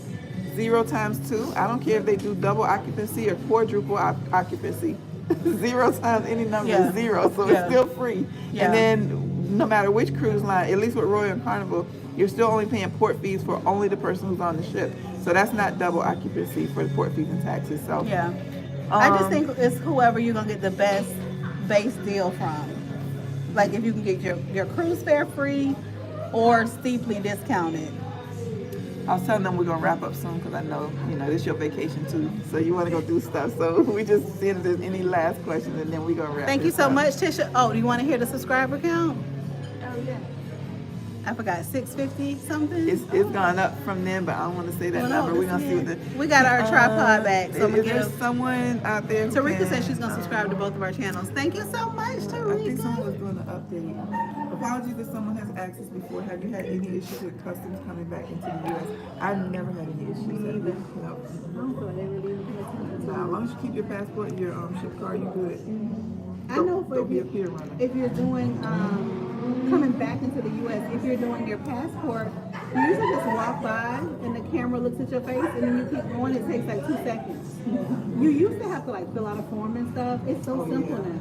0 times 2. I don't care if they do double occupancy or quadruple occupancy. 0 times any number is 0, so it's still free. Yeah. And then no matter which cruise line, at least with Royal and Carnival, you're still only paying port fees for only the person who's on the ship. So that's not double occupancy for the port fees and taxes. So yeah, I just think it's whoever you're gonna get the best base deal from. Like if you can get your cruise fare free or steeply discounted. I was telling them we're gonna wrap up soon because I know this is your vacation too. So you want to go do stuff. So we just see if there's any last questions and then we're gonna wrap. Thank you so much, Tisha. Oh, do you want to hear the subscriber count? Oh yeah. I forgot, 650 something. It's gone up from then, but I don't want to say that number. We're gonna see what we got our tripod back. So is there someone out there? Tarika said she's gonna subscribe to both of our channels. Thank you so much, Tarika. I think someone was doing an update. Apologies if someone has asked this before. Have you had any issues with customs coming back into the U.S.? I've never had any issues. No. I don't feel like they really need to pay attention to As long as you keep your passport and your ship card, you're good. I know Don't be a peer runner. If you're doing coming back into the U.S., if you're doing your passport, you usually just walk by and the camera looks at your face and then you keep going. It takes like 2 seconds. You used to have to like fill out a form and stuff. It's so simple now.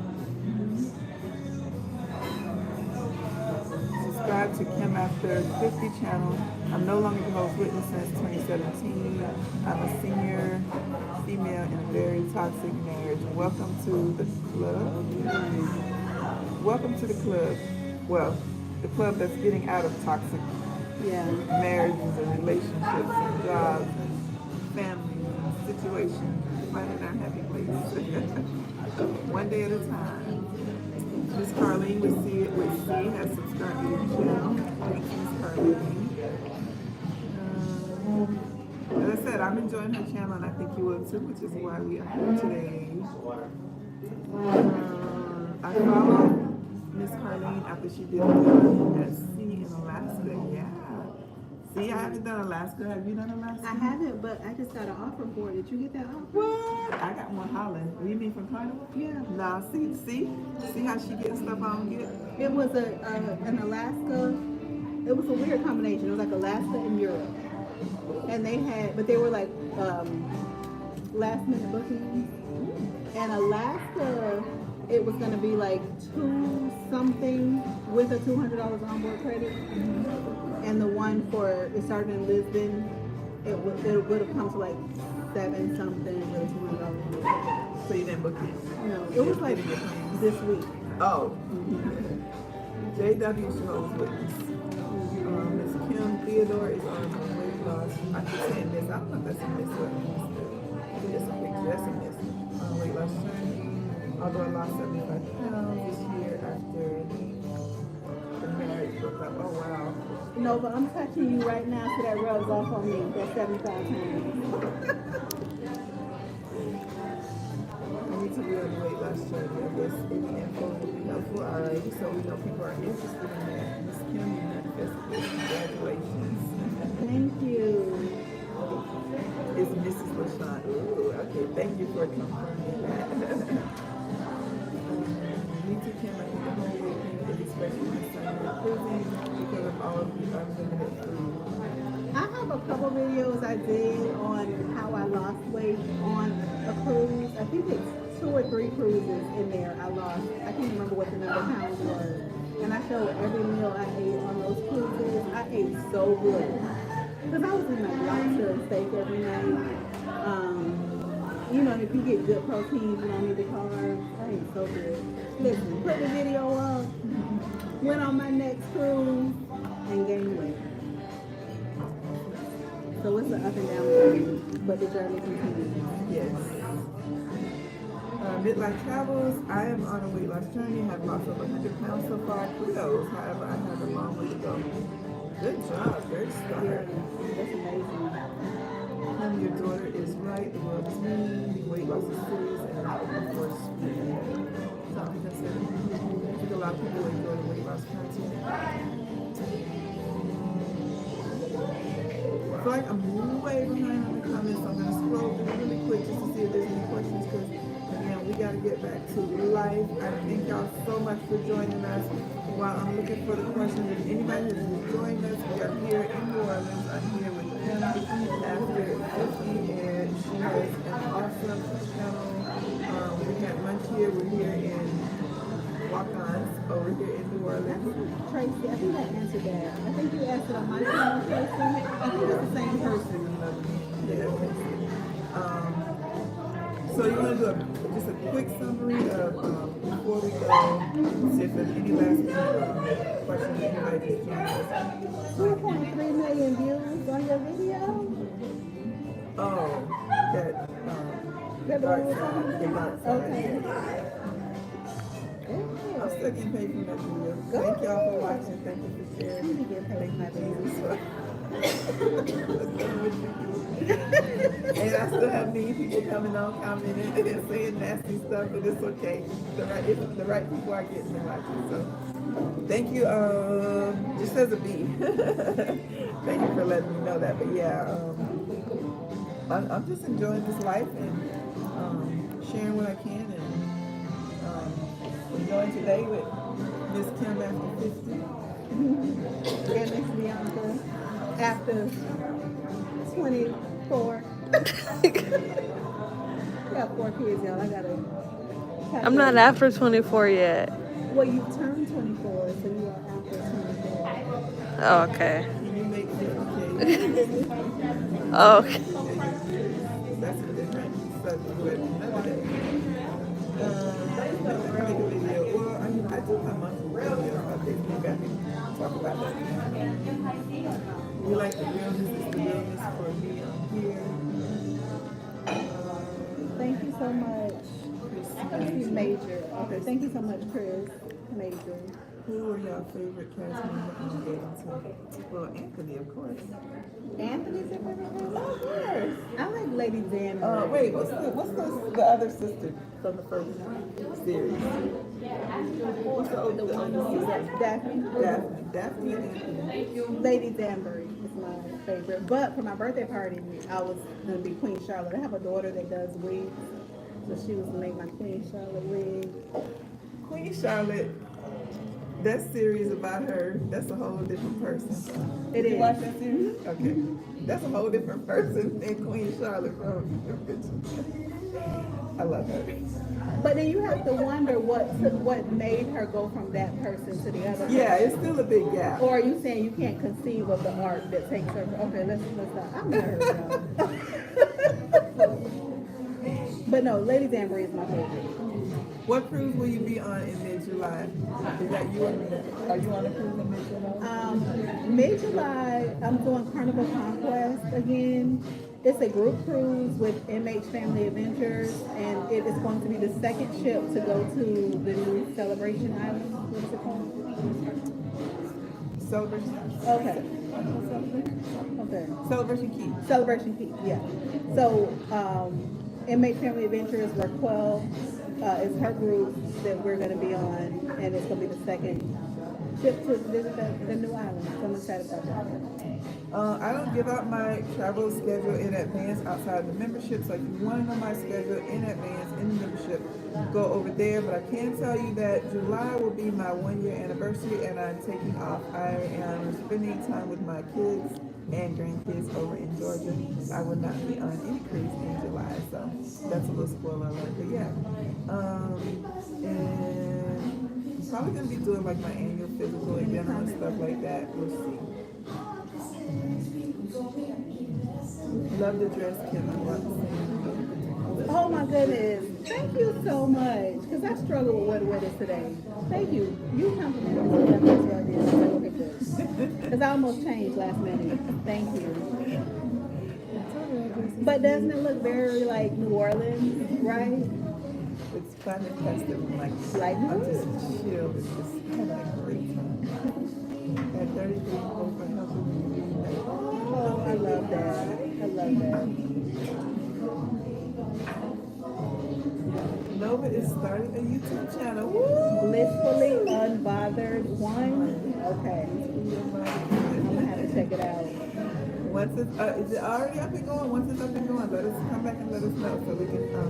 Subscribe to Kim After 50 channel. I'm no longer Jehovah's Witness since 2017. I'm a senior female in a very toxic marriage. Welcome to the club. Welcome to the club. Well, the club that's getting out of toxic marriages and relationships and jobs and family and situations. Finding our happy place. One day at a time. Miss Carlene with C has subscribed to the channel. Thank you, Miss Carlene. As I said, I'm enjoying her channel and I think you will too, which is why we are here today. I followed Miss Carlene after she did at sea in Alaska. Yeah. See, I haven't done Alaska. Have you done Alaska? I haven't, but I just got an offer for it. Did you get that offer? What? I got one Holland. You mean from Carnival? Yeah. Nah, see how she gets stuff I don't get? It was an Alaska. It was a weird combination. It was like Alaska and Europe, and they were like last minute bookings. And Alaska, it was gonna be like 2 something with a $200 onboard credit. And the one it started in Lisbon, it would have come to like 7 something with a $200. So you didn't book it? No, it was like this week. Oh. JW Jehovah's Witness. Miss Kim Theodore is on weight loss. I keep saying this. I don't know if that's a miss or a miss. That's a picture. That's a miss. Weight loss journey. Although I lost 75 pounds this year after the marriage broke up. Oh wow. No, but I'm touching you right now so that rubs off on me. That's 75 pounds. I need to be on the weight loss journey. I guess any info would be helpful. Alright, so we know people are interested in that. Miss Kim, you manifested. Congratulations. Thank you. It's Mrs. LaShawn. Ooh, okay, thank you for confirming that. Me too, Kim. I think the whole weekend is especially my son cruising because of all of the unlimited food. I have a couple videos I did on how I lost weight on a cruise. I think it's 2 or 3 cruises in there I lost. I can't remember what the number of pounds was. And I showed every meal I ate on those cruises. I ate so good. Because I was eating like lobster and steak every night. You know, if you get good protein, you don't need the carbs. I ate so good. Listen, put the video up. Went on my next cruise and gained weight. So it's an up and down journey, but the journey continues. Yes. Midlife Travels. I am on a weight loss journey. Have lost over 100 pounds so far. Kudos. However, I have a long way to go. Good job. Great Yeah, start. that's amazing. Your daughter is right. The world is mean. Weight loss is serious and not open for speed. Something to consider. I think a lot of people enjoy the weight loss content. I feel like I'm way behind on the comments. I'm going to scroll through really quick just to see if there's any questions because, again, we got to get back to life. I thank y'all so much for joining us. While I'm looking for the questions, if anybody has joined us, we are here in New Orleans. I'm here with Kim after 50, and she has an awesome channel. We had lunch here. We're here in Walk-Ons over here in New Orleans. Tracy, I think I answered that. I think you asked it on my channel, Tracy. I think it's the same person. Yeah. So you want to do just a quick summary of before we go, see if there's any last minute questions that anybody just joined us. 2.3 million views on your video? Oh, that That the one dark we're side, talking the about? dark side. Okay. I'm still getting paid from that video. Thank y'all for watching. Thank you for sharing. You get paid for my videos. And I still have many people coming on, commenting and saying nasty stuff, but it's okay. The right people are getting it watching. So thank you. Just as a B. Thank you for letting me know that. But yeah, I'm just enjoying this life and sharing what I can and enjoying today with Miss Kim after 50. And Miss Bianca after 24. I got 4 kids, y'all. I gotta. I'm not after 24 yet. Well, you turned 24, so you are after 24. Oh, okay. Can you make 50K? Oh, okay. That's a different subject with another day. I make a video. Well, I do my monthly video on Facebook. I can talk about that. We like the realness is the realness for me on here. Thank you so much. Chris Major. Okay, thank you so much, Chris Major. Who are your favorite cast members on dating too? Well, Anthony, of course. Anthony's your favorite person? Of course. I like Lady Dan. Wait, what's the other sister from the first series? What's the older sister? Daphne. Daphne and Anthony. Lady Danbury is my favorite. But for my birthday party, I was going to be Queen Charlotte. I have a daughter that does wigs. So she was going to make my Queen Charlotte wig. Queen Charlotte, that series about her, that's a whole different person. It Did you is. watch that series? Okay. That's a whole different person than Queen Charlotte from the original. I love her. But then you have to wonder what made her go from that person to the other. Yeah, it's still a big gap. Or are you saying you can't conceive of the art that takes her? Okay, let's stop. I'm not her. But no, Lady Danbury is my favorite. What cruise will you be on in mid-July? Is that you or me? Are you on a cruise in mid-July? Mid-July, I'm doing Carnival Conquest again. It's a group cruise with MH Family Adventures, and it is going to be the second ship to go to the new Celebration Island. What's it called? Celebration. Okay. Celebration Key. Celebration Key, yeah. So, MH Family Adventures, Raquel is her group that we're going to be on, and it's going to be the second trip to visit the new island. So I'm excited about that. I don't give out my travel schedule in advance outside of the membership. So if you want to know my schedule in advance in the membership, go over there. But I can tell you that July will be my 1 year anniversary, and I'm taking off. I am spending time with my kids and grandkids over in Georgia. I will not be on any cruise in July, so that's a little spoiler alert. But yeah, and I'm probably gonna be doing like my annual physical again and stuff like that. We'll see. Love the dress, Kim. I love the same. Oh my goodness. Thank you so much. Because I struggle with what to wear this today. Thank you. You complimented me. That makes right there. I was like, okay, good. Because I almost changed last minute. Thank you. But doesn't it look very like New Orleans, right? It's fun and festive. Like I'm just chill. It's just having a great time. At 33, hope for helping me. Oh, I love that. I love that. Nova is starting a YouTube channel. Woo! Blissfully Unbothered One. Okay. I'm gonna have to check it out. Once it's is it already up and going? Once it's up and going, let us come back and let us know so we can go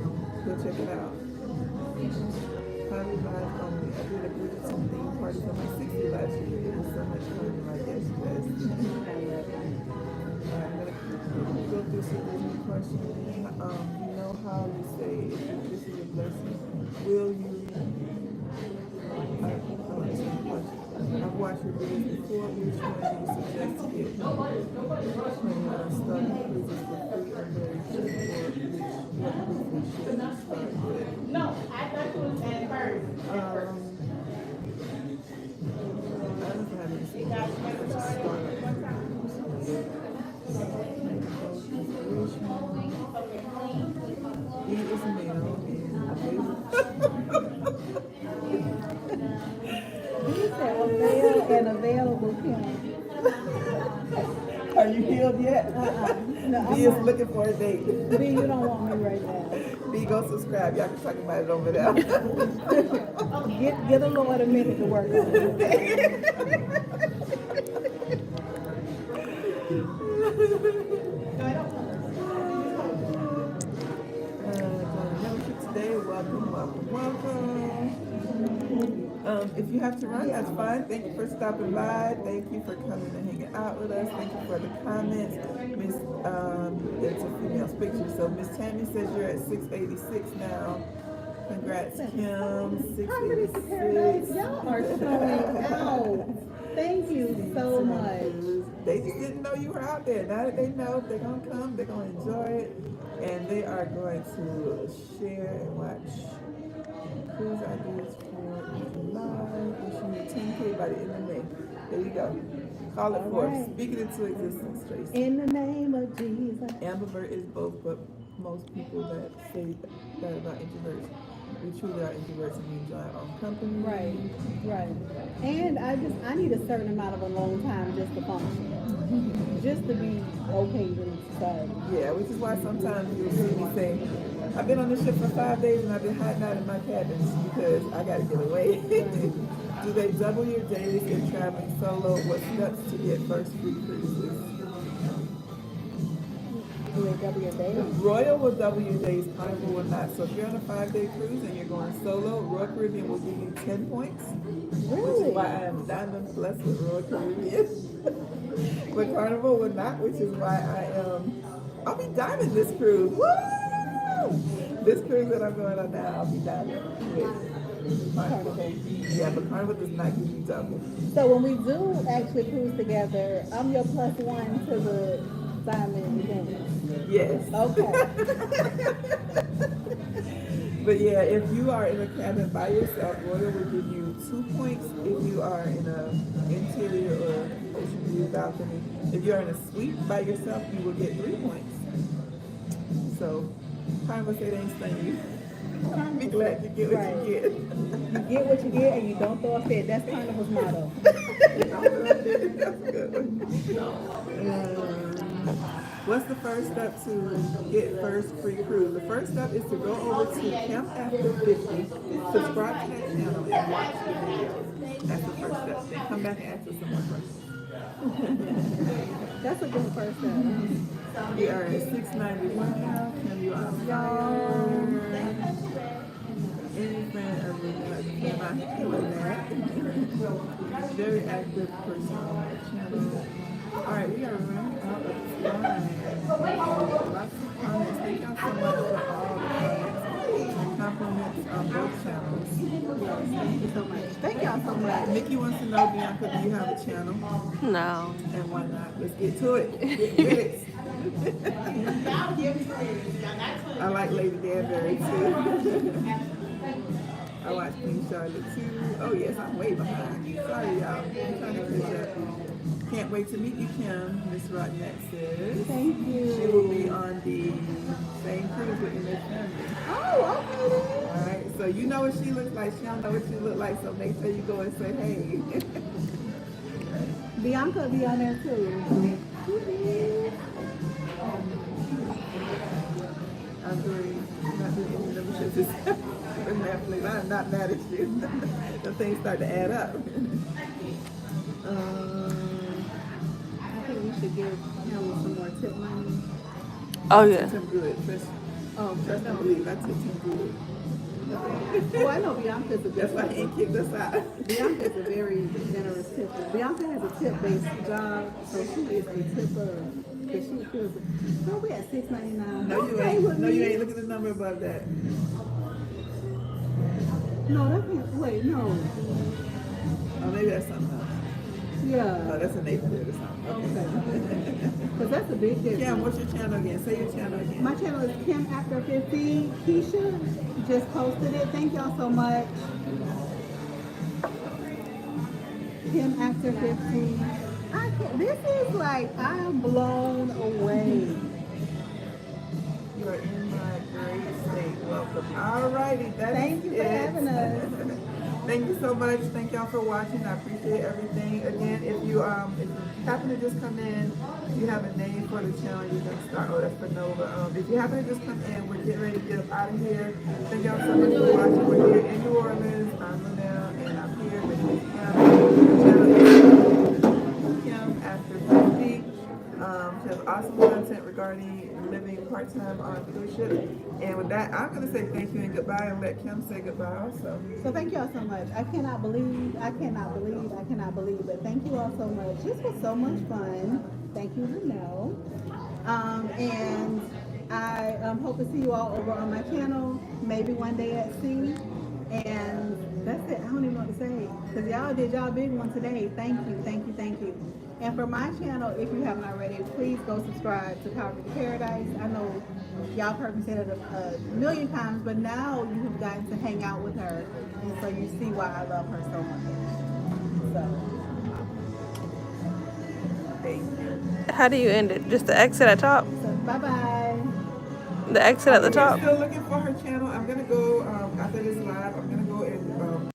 check it out. Highly live only. I did a Bridgerton theme party for my 60 last year. It was so much fun. Like yes, yes. I'm gonna go through some Disney questions. You know how you say if this is a blessing, will you? I've watched your videos before. Which one do you suggest to get? Starting cruises for free or very cheap, or what cruise we should start with? No, I thought you was at first. I don't have any He is male He said avail and available Kim. Are you healed yet? No, B is looking for a date. B, you don't want me right now. B, go subscribe. Y'all can talk about it over there. Get the Lord a minute to work on it. Today, welcome. If you have to run, that's fine. Thank you for stopping by. Thank you for coming and hanging out with us. Thank you for the comments. Miss, it's a female's picture. So Miss Tammy says you're at 686 now. Congrats, Kim. 686. Y'all are showing out. Thank you so much. They just didn't know you were out there. Now that they know, they're going to come, they're going to enjoy it, and they are going to share and watch cruise ideas for July. Wishing you 10K by the end of May. There you go. Call it forth. Right. Speak it into existence, Tracy. In the name of Jesus. Ambivert is both, but most people that say that about introverts, we truly are introverts and we enjoy our own company. Right, right. And I need a certain amount of alone time just to function. Just to be okay in society. Yeah, which is why sometimes you'll see me say, I've been on this ship for 5 days and I've been hiding out in my cabins because I gotta get away. Do they double your days in traveling solo? What steps to get first free cruises? Do they double your days? Royal will double your days, Carnival will not. So if you're on a 5-day cruise and you're going solo, Royal Caribbean will give you 10 points. Really? Which is why I am diamond blessed with Royal Caribbean. But Carnival will not, which is why I'll be diamond this cruise. Woo! This cruise that I'm going on now, I'll be diamond with Carnival. Yeah, but Carnival does not give you double. So when we do actually cruise together, I'm your plus one to the diamond event. Yes. Okay. But yeah, if you are in a cabin by yourself, Royal will give you 2 points if you are in an interior or ocean view balcony. If you're in a suite by yourself, you will get 3 points. So, Carnival say they ain't stunning you. Be glad you get what you get. You get what you get and you don't throw a fit. That's Carnival's motto. That's a good one. What's the first step to get first free cruise? The first step is to go over to Camp After 50, subscribe to that channel, and watch the videos. That's the first step. Then come back and ask us some more questions. That's a good first step. We are at 691 now. Can you on fire? Any friend of the am I feeling that? Very active person on my channel. Alright, we are running out of time. Lots of comments. Thank y'all so much for all the comments and compliments on both channels. Thank you so much. Thank y'all so much. Nikki wants to know, Bianca, do you have a channel? No. And why not? Let's get to it. Get with it. I like Lady Danbury too. I watch Queen Charlotte too. Oh yes, I'm way behind. Sorry y'all. I'm trying to catch up. Can't wait to meet you, Kim. Miss Rodnett says. Thank you. She will be on the same cruise with Miss Family. Oh, okay then. Alright, so you know what she looks like. She don't know what she look like, so make sure you go and say hey. Bianca will be on there too. I'm doing not doing any of them shit this with Netflix. I'm not mad at you. The things start to add up. I think we should give him some more tip money. Oh yeah. Tim good. Trust and No. believe. I took Tim good. Well, I know Bianca's a That's good why he ain't kicked us out. Bianca's a very generous tipper. Bianca has a tip-based job, so she is a tipper. Because she feels, no, we at $6.99. No, you Okay ain't. with No, me. you ain't. Look at the number above that. No, that can't, wait, no. Oh, maybe that's something else. Oh, Yeah. that's a neighborhood or something. Okay. Because that's a big difference. Kim, what's your channel again? Say your channel again. My channel is Kim After 50. Keisha just posted it. Thank y'all so much. Kim After 50. This is like, I am blown away. You are in my great state. Welcome. Alrighty, that's Thank you for having us. Thank you so much. Thank y'all for watching. I appreciate everything. Again, if you happen to just come in, if you have a name for the channel, you can start. Oh, that's for Nova. If you happen to just come in, we're getting ready to get up out of here. Thank y'all so much for watching. We're here in New Orleans. I'm Linnell, and I'm here with Miss Kim. The channel is Kim After 50. She has awesome content regarding living part-time on cruise ships. And with that, I'm going to say thank you and goodbye and let Kim say goodbye also. So thank y'all so much. I cannot believe, but thank you all so much. This was so much fun. Thank you, Linnell. And I hope to see you all over on my channel, maybe one day at sea. And that's it. I don't even know what to say. Because y'all did y'all big one today. Thank you, thank you, thank you. And for my channel, if you haven't already, please go subscribe to Calvary to Paradise. I know y'all heard me say that a million times, but now you have gotten to hang out with her. And so you see why I love her so much. So, Thank you. How do you end it? Just the exit at top? bye-bye. The exit at the We're top? still looking for her channel. I'm going to go, after this live, I'm going to go and